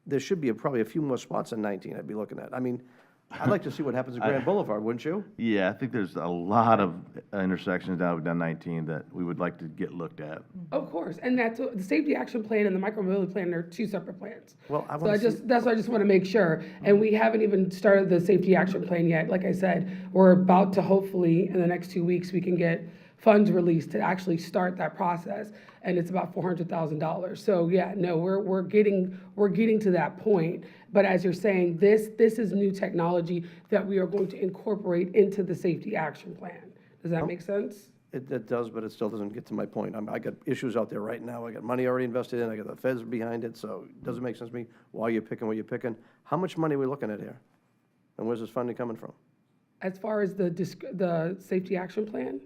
there should be probably a few more spots in 19 I'd be looking at. I mean, I'd like to see what happens at Grand Boulevard, wouldn't you? Yeah, I think there's a lot of intersections down 19 that we would like to get looked at. Of course, and that's the safety action plan and the micromobility plan are 2 separate plans. Well, I So want to see. that's why I just want to make sure, and we haven't even started the safety action plan yet. Like I said, we're about to, hopefully, in the next 2 weeks, we can get funds released to actually start that process, and it's about $400,000. So yeah, no, we're getting to that point. But as you're saying, this is new technology that we are going to incorporate into the safety action plan. Does that make sense? It does, but it still doesn't get to my point. I got issues out there right now. I got money already invested in. I got the feds behind it, so it doesn't make sense to me why you're picking what you're picking. How much money are we looking at here? And where's this funding coming from? As far as the safety action plan?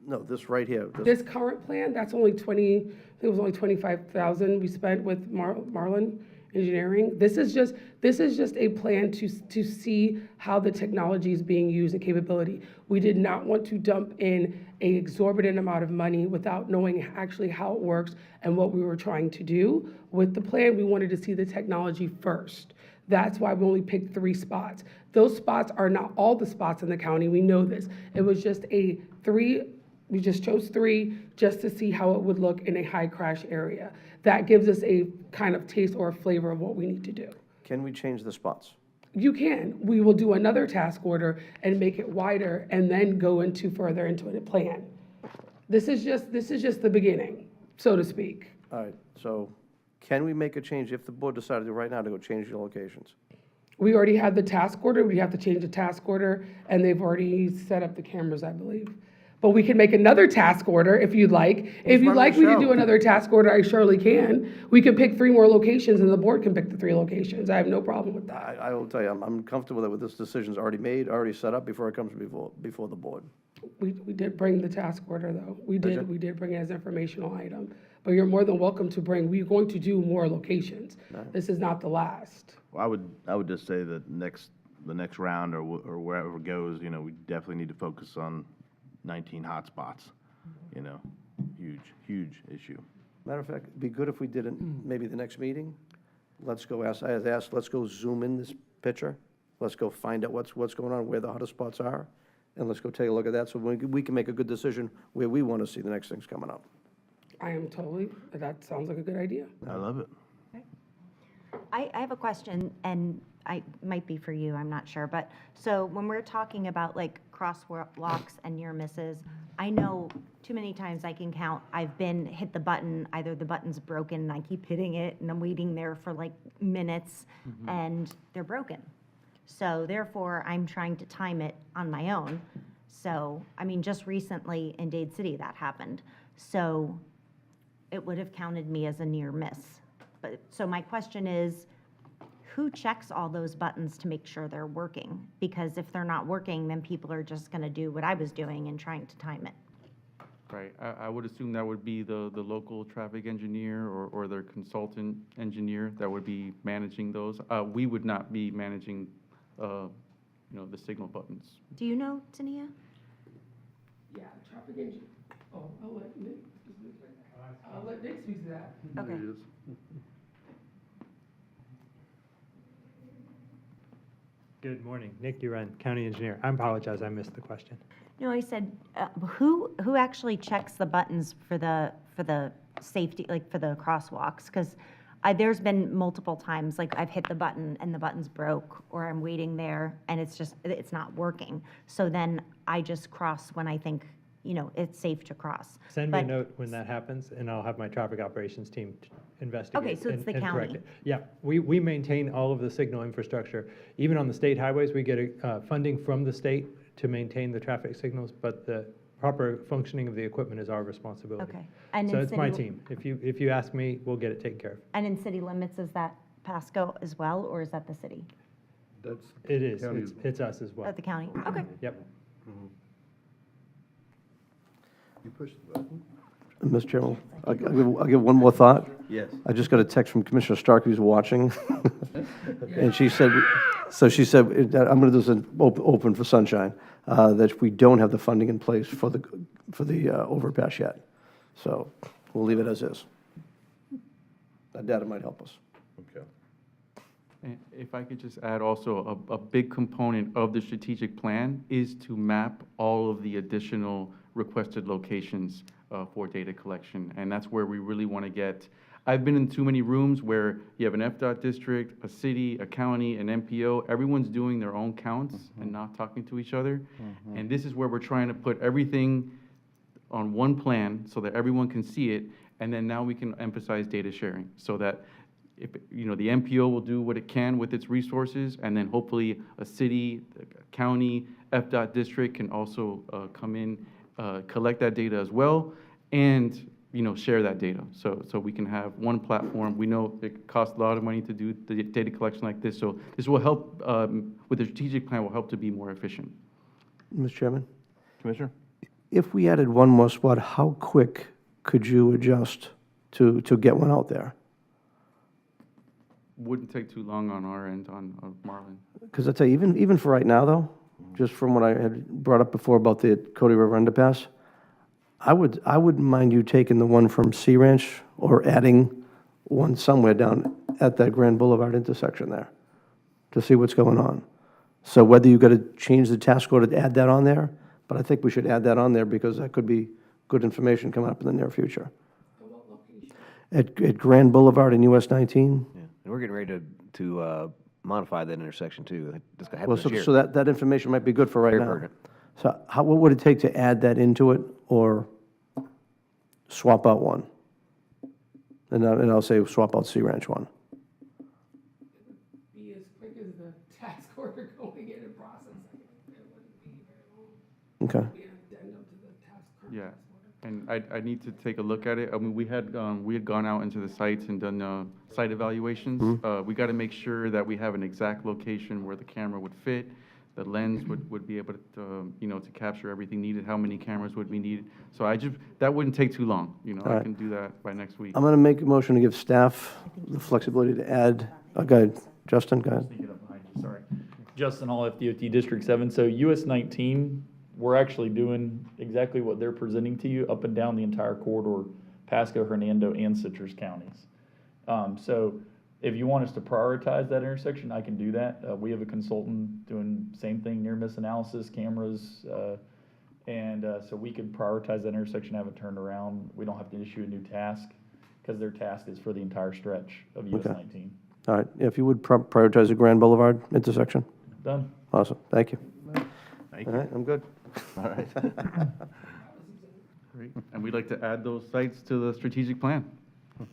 No, this right here. This current plan, that's only 20, I think it was only 25,000 we spent with Marlin engineering. This is just a plan to see how the technology is being used and capability. We did not want to dump in an exorbitant amount of money without knowing actually how it works and what we were trying to do. With the plan, we wanted to see the technology first. That's why we only picked 3 spots. Those spots are not all the spots in the county, we know this. It was just we just chose 3 just to see how it would look in a high crash area. That gives us a kind of taste or a flavor of what we need to do. Can we change the spots? You can. We will do another task order and make it wider and then go further into a plan. This is just the beginning, so to speak. All right, so can we make a change if the board decided right now to go change the locations? We already had the task order. We have to change the task order, and they've already set up the cameras, I believe. But we can make another task order if you'd like. If you'd running like the me to show? do another task order, I surely can. We can pick 3 more locations, and the board can pick the 3 locations. I have no problem with that. I will tell you, I'm comfortable that with this decision's already made, already set up before it comes before the board. We did bring the task order, though. We you? did bring it as an informational item. But you're more than welcome to bring, we're going to do more locations. This is not the last. Well, I would just say that the next round or wherever it goes, you know, we definitely need to focus on 19 hotspots. You know, huge issue. Matter of fact, it'd be good if we did it maybe the next meeting. Let's go let's go zoom in this picture. Let's go find out what's going on, where the hottest spots are, and let's go take a look at that so we can make a good decision where we want to see the next things coming up. That sounds like a good idea. I love it. I have a question, and I might be for you, I'm not sure, but, so when we're talking about like crosswalks and near misses, I know too many times I can count, I've hit the button, either the button's broken and I keep hitting it and I'm waiting there for like minutes and they're broken. So therefore, I'm trying to time it on my own. So, I mean, just recently in Dade City that happened. So it would have counted me as a near miss. But, so my question is, who checks all those buttons to make sure they're working? Because if they're not working, then people are just gonna do what I was doing and trying to time it. Right, I would assume that would be the local traffic engineer or their consultant engineer that would be managing those. We would not be managing, you know, the signal buttons. Do you know, Tania? Yeah, traffic engineer. Oh, I'll let Nick speak to that. Okay. Good morning, Nick Duran, County Engineer. I apologize, I missed the question. No, I said, who actually checks the buttons for the safety, like for the crosswalks? Because there's been multiple times, like I've hit the button and the button's broke, or I'm waiting there and it's not working. So then I just cross when I think, you know, it's safe to cross. Send me a note when that happens, and I'll have my traffic operations team investigate. Okay, so it's the and correct county. it. Yeah, we maintain all of the signal infrastructure. Even on the state highways, we get funding from the state to maintain the traffic signals, but the proper functioning of the equipment is our responsibility. Okay. And So in it's my city- team. If you ask me, we'll get it taken care of. And in city limits, is that Pasco as well, or is that the city? It is, it's us as well. At the county? Okay. Yep. You push the button. Mr. Chairman, I'll give one more thought. Yes. I just got a text from Commissioner Stark, who's watching. And she said, I'm going to do this open for sunshine, that we don't have the funding in place for the overpass yet. So we'll leave it as is. That data might help us. Okay. And if I could just add also, a big component of the strategic plan is to map all of the additional requested locations for data collection. And that's where we really want to get. I've been in too many rooms where you have an FDOT district, a city, a county, an MPO. Everyone's doing their own counts and not talking to each other. And this is where we're trying to put everything on one plan so that everyone can see it. And then now we can emphasize data sharing so that if, you know, the MPO will do what it can with its resources, and then hopefully a city, a county, FDOT district can also come in, collect that data as well, and, you know, share that data. So we can have one platform. We know it costs a lot of money to do the data collection like this, so this will help, with the strategic plan, will help to be more efficient. Mr. Chairman? Commissioner? If we added one more spot, how quick could you adjust to get one out there? wouldn't take too long on our end on Marlin. Because I tell you, even for right now, though, just from what I had brought up before about the Cody River underpass, I wouldn't mind you taking the one from Sea Ranch or adding one somewhere down at that Grand Boulevard intersection there to see what's going on. So whether you got to change the task order to add that on there, but I think we should add that on there because that could be good information coming up in the near future. At Grand Boulevard and US 19. Yeah. And we're getting ready to modify that intersection too. It's gonna happen Well, this year. so that information might be good for right Very now. pertinent. So what would it take to add that into it or swap out one? And I'll say swap out Sea Ranch one. Be as quick as the task order going in and processing. It wouldn't be very long. Okay. Be an addendum to the task order. Yeah, and I need to take a look at it. I mean, we had gone out into the sites and done site evaluations. We got to make sure that we have an exact location where the camera would fit, the lens would be able to, to capture everything needed, how many cameras would be needed. So that wouldn't take too long, I right. can do that by next week. I'm going to make a motion to give staff the flexibility to add, go ahead, Justin, go ahead. Sneak it up behind you, sorry. Justin Hall, FDOT District 7. So US 19, we're actually doing exactly what they're presenting to you up and down the entire corridor, Pasco, Hernando, and Citrus counties. So if you want us to prioritize that intersection, I can do that. We have a consultant doing same thing, near miss analysis, cameras, so we could prioritize that intersection, have it turned around. We don't have to issue a new task because their task is for the entire stretch of US 19. All right, if you would prioritize the Grand Boulevard intersection. Done. Awesome, thank you. Thank All you. right, I'm good. All right. Great, and we'd like to add those sites to the strategic plan.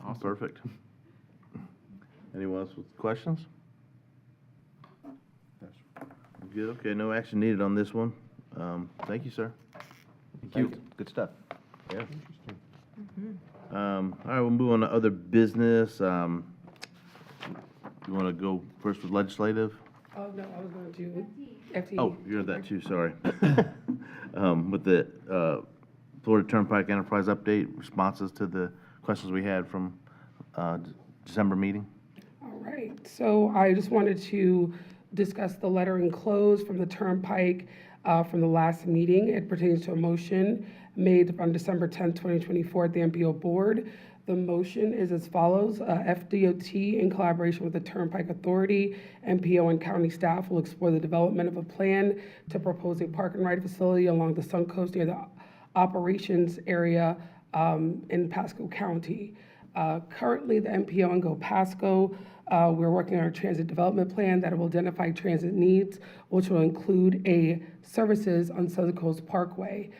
Awesome. Perfect. Anyone else with questions? Good, okay, no action needed on this one. Thank you, sir. Thank you. Good stuff. Yeah. All right, we'll move on to other business. You want to go first with legislative? Oh, no, I was going to FTE. Oh, you're that too, sorry. With the Florida Turnpike Enterprise update, responses to the questions we had from December meeting. All right, so I just wanted to discuss the letter enclosed from the Turnpike from the last meeting. It pertains to a motion made on December 10th, 2024 at the MPO board. The motion is as follows. FDOT, in collaboration with the Turnpike Authority, MPO, and county staff will explore the development of a plan to propose a park and ride facility along the Suncoast near the operations area in Pasco County. Currently, the MPO and Go Pasco, we're working on a transit development plan that will identify transit needs, which will include services on Suncoast Parkway.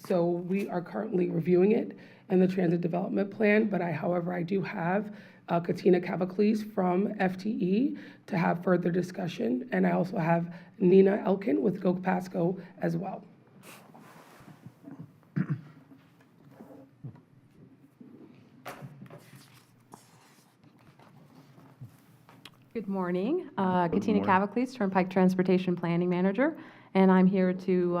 So we are currently reviewing it in the transit development plan, but however, I do have Katina Cavacles from FTE to have further discussion, and I also have Nina Elkin with Go Pasco as well. Good morning. Katina Cavacles, Turnpike Transportation Planning Manager, and I'm here to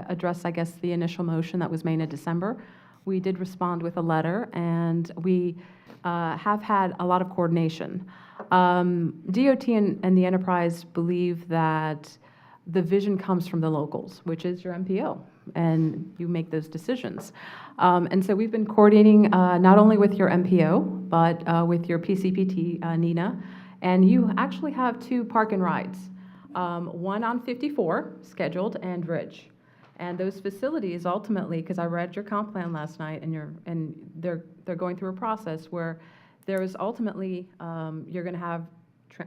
address, I guess, the initial motion that was made in December. We did respond with a letter, and we have had a lot of coordination. DOT and the enterprise believe that the vision comes from the locals, which is your MPO, and you make those decisions. And so we've been coordinating not only with your MPO, but with your PCPT, Nina, and you actually have 2 park and rides, one on 54 scheduled and Ridge. And those facilities ultimately, because I read your comp plan last night, and they're going through a process where there is ultimately you're going to have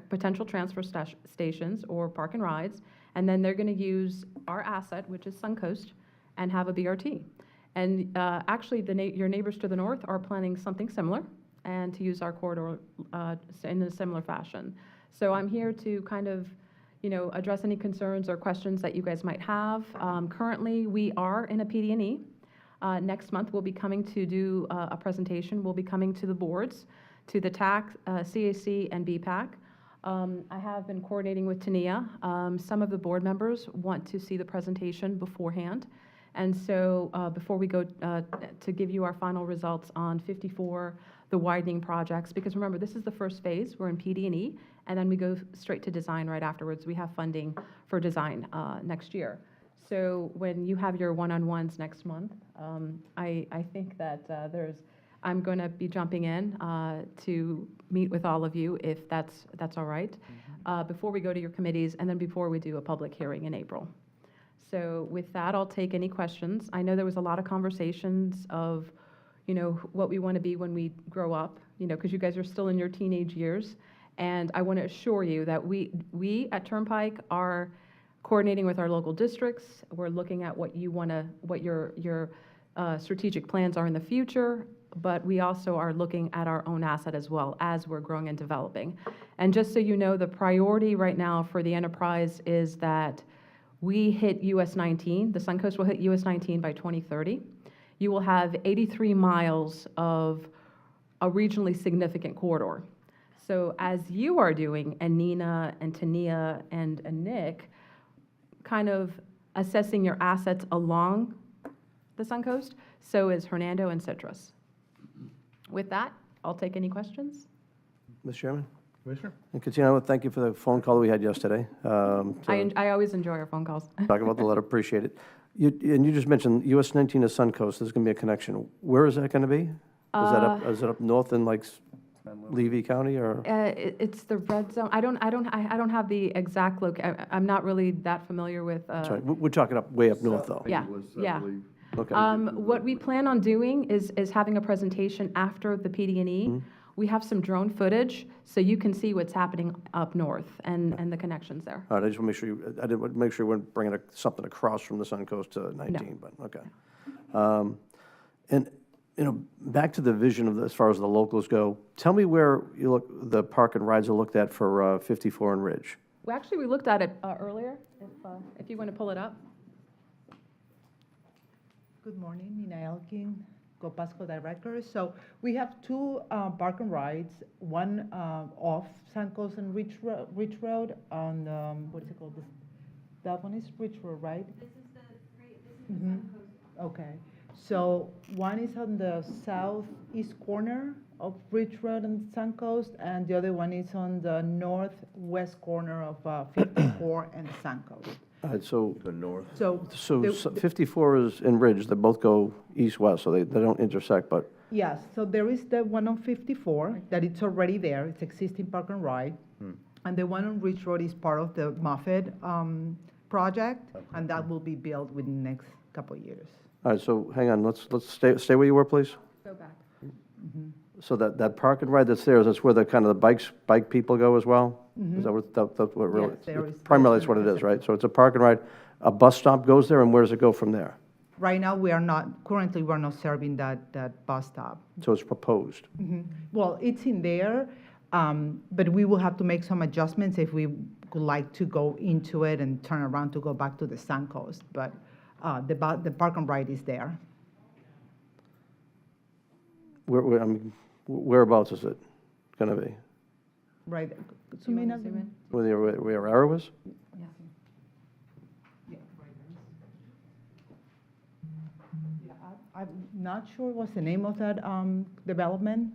potential transfer stations or park and rides, and then they're going to use our asset, which is Suncoast, and have a BRT. And actually, your neighbors to the north are planning something similar, and to use our corridor in a similar fashion. So I'm here to kind of address any concerns or questions that you guys might have. Currently, we are in a PD&E. Next month, we'll be coming to do a presentation. We'll be coming to the boards, to the TAC, CAC, and BPAC. I have been coordinating with Tania. Some of the board members want to see the presentation beforehand. And so before we go to give you our final results on 54, the widening projects, because remember, this is the first phase. We're in PD&E, and then we go straight to design right afterwards. We have funding for design next year. So when you have your one-on-ones next month, I think that I'm going to be jumping in to meet with all of you, if that's all right, before we go to your committees, and then before we do a public hearing in April. So with that, I'll take any questions. I know there was a lot of conversations of, what we want to be when we grow up, because you guys are still in your teenage years. And I want to assure you that we at Turnpike are coordinating with our local districts. We're looking at what your strategic plans are in the future, but we also are looking at our own asset as well as we're growing and developing. And just so you know, the priority right now for the enterprise is that we hit US 19. The Suncoast will hit US 19 by 2030. You will have 83 miles of a regionally significant corridor. So as you are doing, and Nina and Tania and Nick, kind of assessing your assets along the Suncoast, so is Hernando and Citrus. With that, I'll take any questions. Mr. Chairman? Commissioner? And Katina, thank you for the phone call that we had yesterday. I always enjoy our phone calls. Talk about the letter, appreciate it. You just mentioned US 19 to Suncoast, there's going to be a connection. Where is that going to be? Is it up north in like Levy County, or? It's the red zone. I don't have the exact I'm not really that familiar with. Sorry, we're talking way up north, though. Yeah, yeah. Okay. What we plan on doing is having a presentation after the PD&E. We have some drone footage, so you can see what's happening up north and the connections there. All right, I just want to make sure I didn't want to make sure you weren't bringing something across from the Suncoast to 19, but okay. And back to the vision as far as the locals go. Tell me where the park and rides are looked at for 54 and Ridge. Well, actually, we looked at it earlier. If you want to pull it up. Good morning, Nina Elkin, Pasco Director. So we have two park and rides, one off Suncoast and Ridge Road on, what is it called? That one is Ridge Road, right? This is the Suncoast. Okay. So one is on the southeast corner of Ridge Road and Suncoast, and the other one is on the northwest corner of 54 and Suncoast. All right, so The north. So 54 is in Ridge. They both go east-west, so they don't intersect, but. yes, so there is the one on 54 that it's already there. It's existing park and ride. And the one on Ridge Road is part of the Moffett project, and that will be built within the next couple of years. All right, so hang on, let's stay where you were, please. Go back. So that park and ride that's there, that's where the kind of the bike people go as well? Is that what, that's what really? Yes, there is. Primarily, that's what it is, right? So it's a park and ride. A bus stop goes there, and where does it go from there? Right now, currently we're not serving that bus stop. So it's proposed. Well, it's in there, but we will have to make some adjustments if we would like to go into it and turn around to go back to the Suncoast. But the park and ride is there. Whereabouts is it going to be? Right. Do you want to zoom in? Where arrow is? I'm not sure what's the name of that development,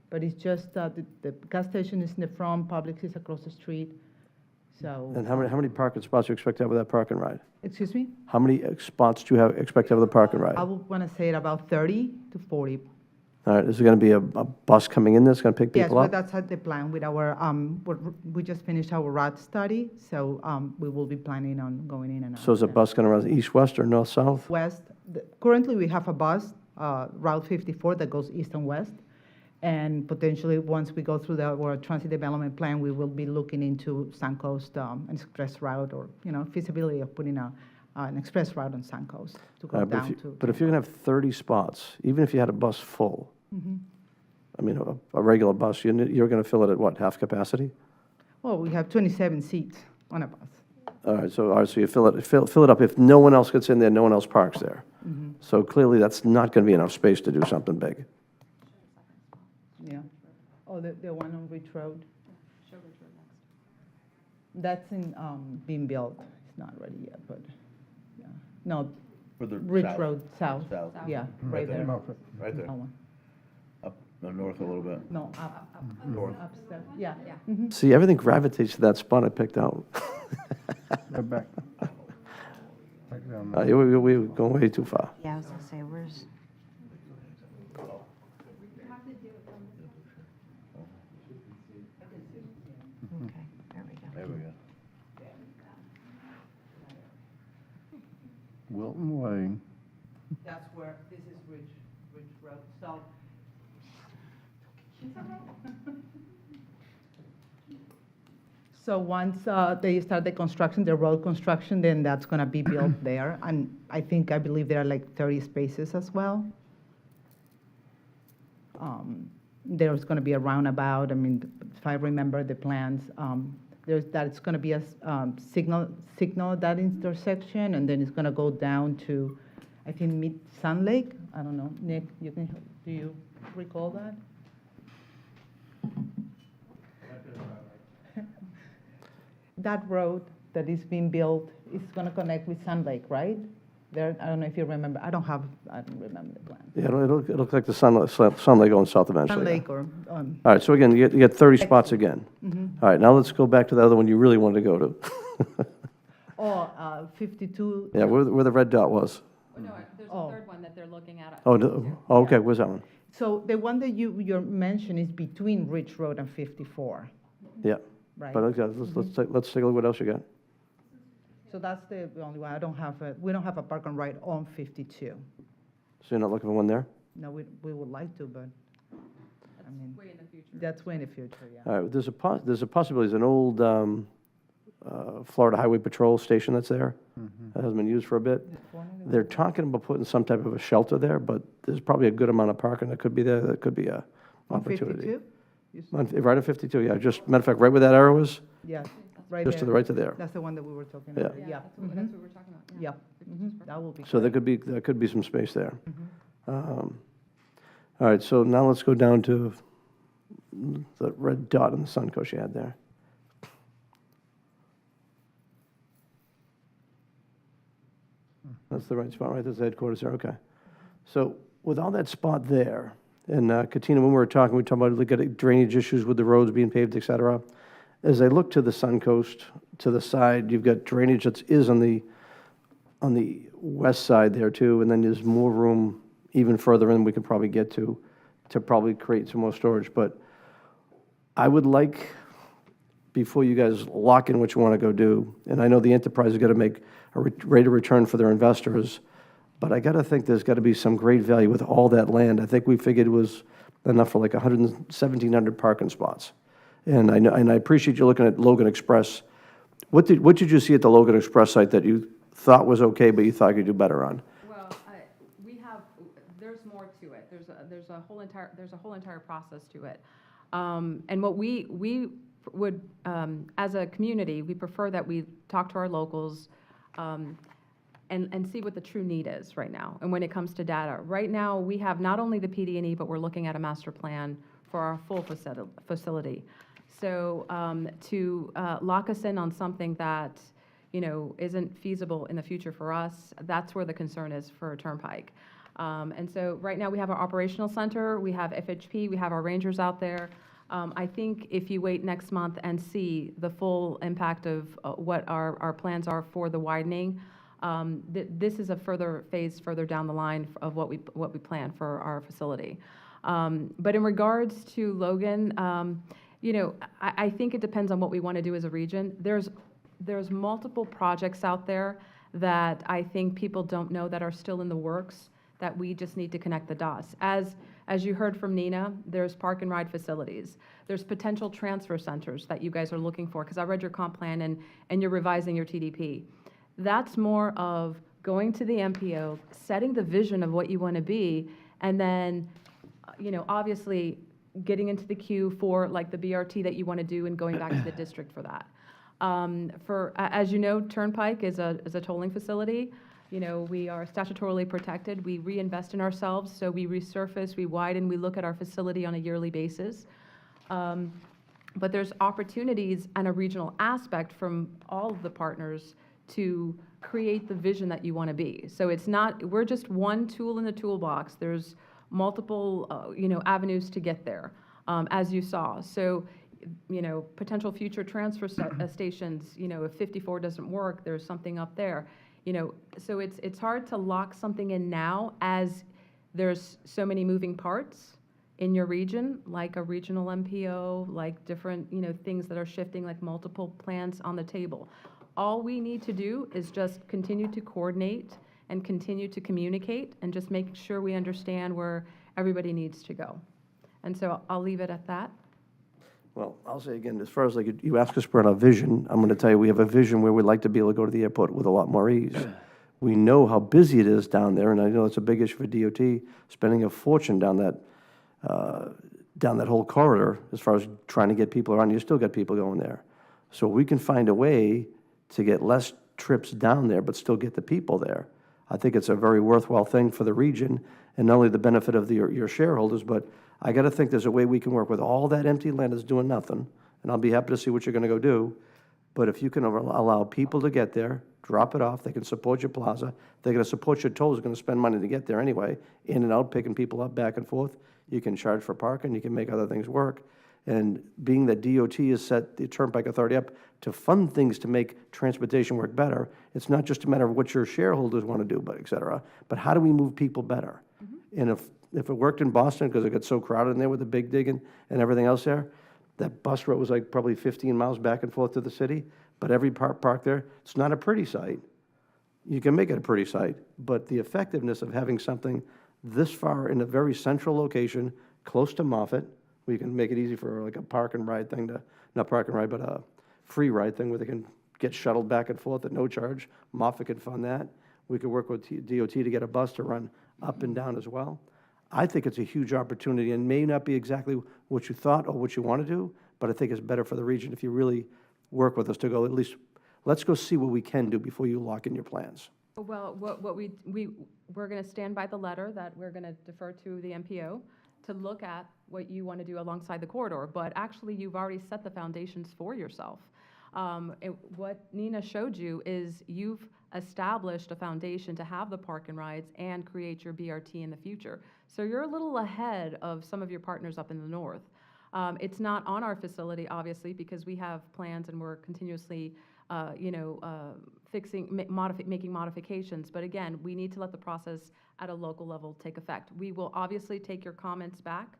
but it's just the gas station is in the front, Publix is across the street. So. And how many parking spots do you expect to have with that park and ride? Excuse me? How many spots do you expect to have with the park and ride? I would want to say it about 30 to 40. All right, is there going to be a bus coming in that's going to pick people up? Yes, that's the plan with our, we just finished our route study, so we will be planning on going in and out. So is a bus going to run east-west or north-south? West. Currently, we have a bus, Route 54, that goes east and west. And potentially, once we go through our transit development plan, we will be looking into Suncoast, an express route, or, feasibility of putting an express route on Suncoast to go down to. But if you're going to have 30 spots, even if you had a bus full, I mean, a regular bus, you're going to fill it at what, half capacity? Well, we have 27 seats on a bus. All right, so you fill it up. If no one else gets in there, no one else parks there. So clearly, that's not going to be enough space to do something big. Yeah. Oh, the one on Ridge Road? Show Ridge Road next. That's being built. It's not ready yet, but, yeah. No, Further Ridge south. Road, south. South. Yeah, right there. Right there. That one. Up north a little bit. No, up. North. Upstairs, yeah. See, everything gravitates to that spot I picked out. Go back. Back down. We're going way too far. Yeah, I was gonna say, where's? Okay, there we go. There we go. Wilton Way. That's where, this is Ridge Road, so. So once they start the construction, the road construction, then that's gonna be built there. And I believe there are like 30 spaces as well. There's gonna be a roundabout, I mean, if I remember the plans, it's gonna be a signal at that intersection, and then it's gonna go down to, I think, mid Sun Lake. I don't know, Nick, do you recall that? That road that is being built is gonna connect with Sun Lake, right? There, I don't know if you remember, I don't remember the plan. Yeah, it'll look like the Sun Lake going south eventually. Sun yeah. Lake or, All right, so again, you get 30 spots again. All right, now let's go back to the other one you really wanted to go to. 52. Yeah, where the red dot was. No, there's a third one that they're looking at. Okay, where's that one? So the one that you mentioned is between Ridge Road and 54, Yeah. right? But okay, let's take a look what else you got. So that's the only one. We don't have a park and ride on 52. So you're not looking for one there? No, we would like to, but, I mean. Way in the future. That's way in the future, yeah. All right, there's a possibility, there's an old Florida Highway Patrol station that's there. That hasn't been used for a bit. They're talking about putting some type of a shelter there, but there's probably a good amount of parking that could be there. That could be a opportunity. On 52? Right at 52, yeah. Just, matter of fact, right where that arrow is, Yeah, right just to there. the right to there. That's the one that we were talking Yeah. about, yeah. That's what we're talking about. Yeah, that will be. So there could be some space there. All right, so now let's go down to the red dot on the Suncoast you had there. That's the right spot, right? That's the headquarters there, okay. So with all that spot there, and Katina, when we were talking about look at drainage issues with the roads being paved, et cetera. As I look to the Suncoast, to the side, you've got drainage that is on the west side there too, and then there's more room even further in we could probably get to probably create some more storage. But I would like, before you guys lock in what you want to go do, and I know the enterprise is going to make a rate of return for their investors, but I got to think there's got to be some great value with all that land. I think we figured it was enough for like 1,700 parking spots. And I appreciate you looking at Logan Express. What did you see at the Logan Express site that you thought was okay, but you thought you could do better on? Well, there's more to it. There's a whole entire process to it. And what we would, as a community, we prefer that we talk to our locals and see what the true need is right now. And when it comes to data, right now we have not only the PD&E, but we're looking at a master plan for our full facility. So to lock us in on something that isn't feasible in the future for us, that's where the concern is for Turnpike. And so right now we have our operational center, we have FHP, we have our rangers out there. I think if you wait next month and see the full impact of what our plans are for the widening, this is a phase further down the line of what we plan for our facility. But in regards to Logan, I think it depends on what we want to do as a region. There's multiple projects out there that I think people don't know that are still in the works that we just need to connect the dots. As you heard from Nina, there's park and ride facilities. There's potential transfer centers that you guys are looking for, because I read your comp plan and you're revising your TDP. That's more of going to the MPO, setting the vision of what you want to be, and then, obviously getting into the queue for like the BRT that you want to do and going back to the district for that. As you know, Turnpike is a tolling facility. We are statutorily protected. We reinvest in ourselves, so we resurface, we widen, we look at our facility on a yearly basis. But there's opportunities and a regional aspect from all of the partners to create the vision that you want to be. So it's not, we're just one tool in the toolbox. There's multiple, avenues to get there, as you saw. So, potential future transfer stations, if 54 doesn't work, there's something up there. So it's hard to lock something in now as there's so many moving parts in your region, like a regional MPO, like different, things that are shifting, like multiple plans on the table. All we need to do is just continue to coordinate and continue to communicate and just make sure we understand where everybody needs to go. And so I'll leave it at that. Well, I'll say again, as far as like you ask us for our vision, I'm going to tell you we have a vision where we'd like to be able to go to the airport with a lot more ease. We know how busy it is down there, and I know it's a big issue for DOT, spending a fortune down that whole corridor as far as trying to get people around. You still got people going there. So we can find a way to get less trips down there, but still get the people there. I think it's a very worthwhile thing for the region, and not only the benefit of your shareholders, but I got to think there's a way we can work with all that empty land that's doing nothing, and I'll be happy to see what you're going to go do. But if you can allow people to get there, drop it off, they can support your plaza, they're going to support your tolls, they're going to spend money to get there anyway, in and out, picking people up back and forth. You can charge for parking, you can make other things work. And being that DOT has set the Turnpike Authority up to fund things to make transportation work better, it's not just a matter of what your shareholders want to do, but et cetera, but how do we move people better? And if it worked in Boston, because it got so crowded in there with the big digging and everything else there, that bus route was like probably 15 miles back and forth to the city, but every park there, it's not a pretty sight. You can make it a pretty sight, but the effectiveness of having something this far in a very central location, close to Moffett, where you can make it easy for like a park and ride thing to, not park and ride, but a free ride thing where they can get shuttled back and forth at no charge. Moffett could fund that. We could work with DOT to get a bus to run up and down as well. I think it's a huge opportunity and may not be exactly what you thought or what you want to do, but I think it's better for the region if you really work with us to go, at least, let's go see what we can do before you lock in your plans. Well, we're going to stand by the letter that we're going to defer to the MPO to look at what you want to do alongside the corridor, but actually you've already set the foundations for yourself. What Nina showed you is you've established a foundation to have the park and rides and create your BRT in the future. So you're a little ahead of some of your partners up in the north. It's not on our facility, obviously, because we have plans and we're continuously, making modifications. But again, we need to let the process at a local level take effect. We will obviously take your comments back.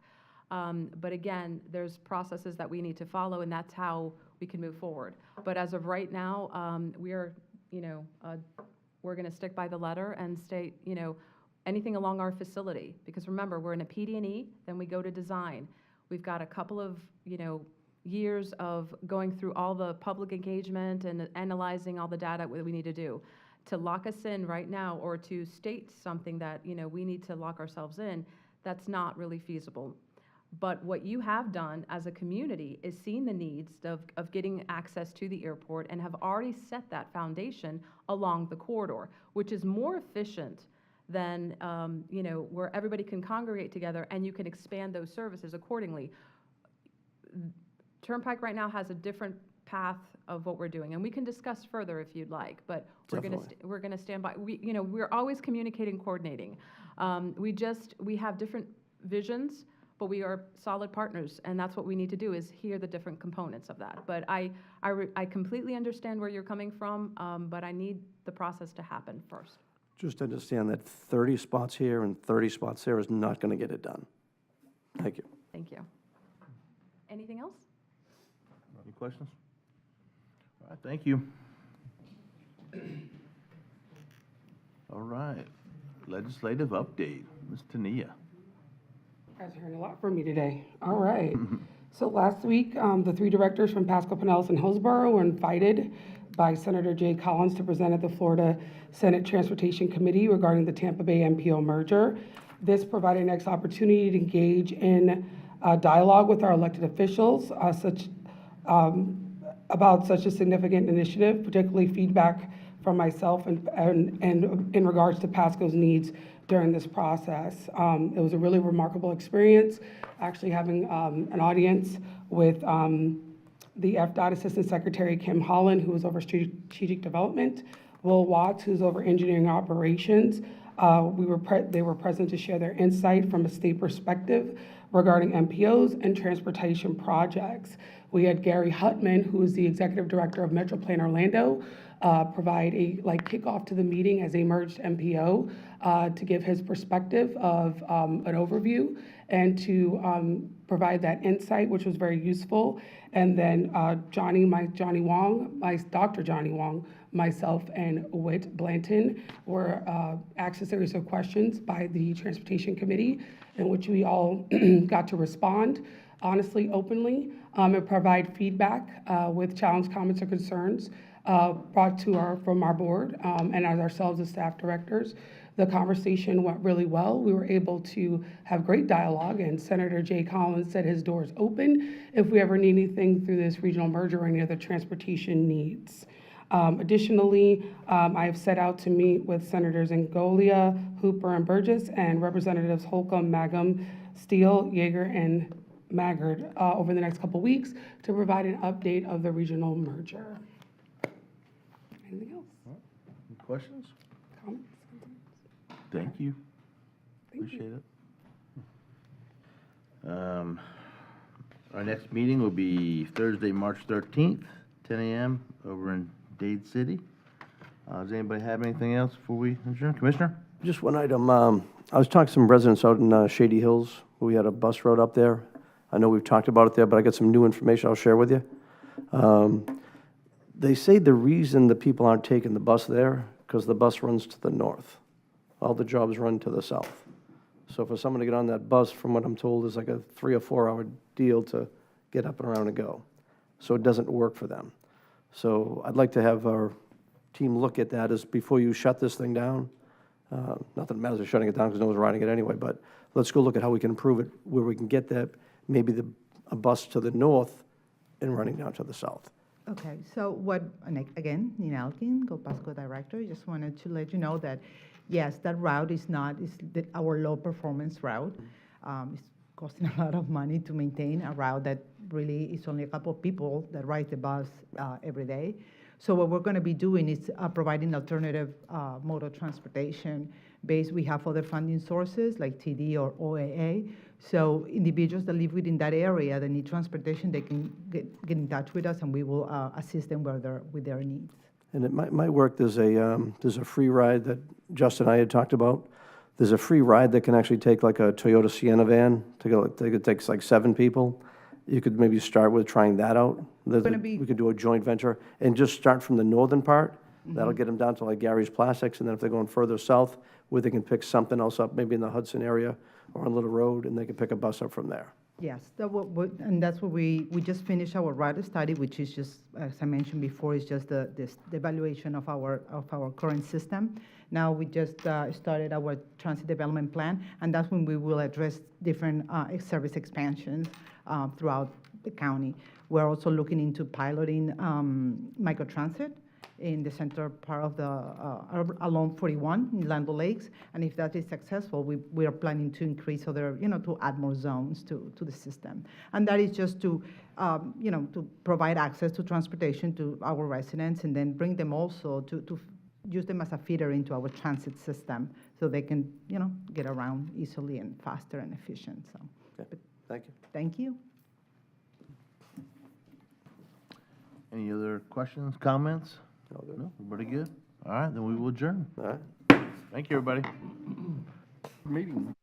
But again, there's processes that we need to follow, and that's how we can move forward. But as of right now, we're going to stick by the letter and state, anything along our facility. Because remember, we're in a PD&E, then we go to design. We've got a couple of, years of going through all the public engagement and analyzing all the data that we need to do. To lock us in right now or to state something that, we need to lock ourselves in, that's not really feasible. But what you have done as a community is seen the needs of getting access to the airport and have already set that foundation along the corridor, which is more efficient than, where everybody can congregate together and you can expand those services accordingly. Turnpike right now has a different path of what we're doing, and we can discuss further if you'd like, but we're going to stand by. We're always communicating, coordinating. We have different visions, but we are solid partners, and that's what we need to do is hear the different components of that. But I completely understand where you're coming from, but I need the process to happen first. Just understand that 30 spots here and 30 spots there is not going to get it done. Thank you. Thank you. Anything else? Any questions? All right, thank you. All right, legislative update, Ms. Tania. You guys are hearing a lot from me today. All right. So last week, the three directors from Pasco, Pinellas, and Hillsborough were invited by Senator Jay Collins to present at the Florida Senate Transportation Committee regarding the Tampa Bay MPO merger. This provided an next opportunity to engage in dialogue with our elected officials about such a significant initiative, particularly feedback from myself and in regards to Pasco's needs during this process. It was a really remarkable experience, actually having an audience with the FDOT Assistant Secretary Kim Holland, who was over strategic development, Will Watts, who's over engineering operations. They were present to share their insight from a state perspective regarding MPOs and transportation projects. We had Gary Huttman, who is the executive director of Metropolitan Orlando, provide a kickoff to the meeting as a merged MPO to give his perspective of an overview and to provide that insight, which was very useful. And then Dr. Johnny Wong, myself, and Whit Blanton were asked a series of questions by the Transportation Committee in which we all got to respond honestly, openly, and provide feedback with challenge, comments, or concerns brought to from our board and as ourselves as staff directors. The conversation went really well. We were able to have great dialogue, and Senator Jay Collins said his door is open if we ever need anything through this regional merger or any other transportation needs. Additionally, I have set out to meet with Senators Ngolia, Hooper, and Burgess, and Representatives Holcomb, Magum, Steele, Yeager, and Maggard over the next couple weeks to provide an update of the regional merger. Anything else? Any questions? Comments? Thank you. Appreciate it. Our next meeting will be Thursday, March 13th, 10 a.m. over in Dade City. Does anybody have anything else before we adjourn? Commissioner? Just one item. I was talking to some residents out in Shady Hills. We had a bus road up there. I know we've talked about it there, but I got some new information I'll share with you. They say the reason the people aren't taking the bus there, because the bus runs to the north. All the jobs run to the south. So for someone to get on that bus, from what I'm told, is like a 3 or 4 hour deal to get up and around and go. So it doesn't work for them. So I'd like to have our team look at that as before you shut this thing down. Not that it matters if shutting it down because no one's riding it anyway, but let's go look at how we can improve it, where we can get that, maybe a bus to the north and running down to the south. Okay, so again, Nina Alkin, Go Pasco Director, just wanted to let you know that, yes, that route is our low performance route. It's costing a lot of money to maintain a route that really is only a couple of people that ride the bus every day. So what we're going to be doing is providing alternative mode of transportation. We have other funding sources like TD or OAA. So individuals that live within that area that need transportation, they can get in touch with us, and we will assist them with their needs. And it might work. There's a free ride that Justin and I had talked about. There's a free ride that can actually take like a Toyota Sienna van. It takes like 7 people. You could maybe start with trying that out. We could do a joint venture and just start from the northern part. Mm-hmm. That'll get them down to like Gary's Plastics, and then if they're going further south, where they can pick something else up, maybe in the Hudson area or on Little Road, and they can pick a bus up from there. Yes, and that's what we just finished our rider study, which is just, as I mentioned before, is just the evaluation of our current system. Now we just started our transit development plan, and that's when we will address different service expansions throughout the county. We're also looking into piloting microtransit in the center part of along 41 in Land Lakes, and if that is successful, we are planning to increase to add more zones to the system, and that is just to to provide access to transportation to our residents, and then bring them also to use them as a feeder into our transit system, so they can get around easily and faster and efficient. So, okay. Thank you. Thank you. Any other questions, comments? No, everybody good? All right, then we will adjourn. All right. Thank you, everybody. Meeting.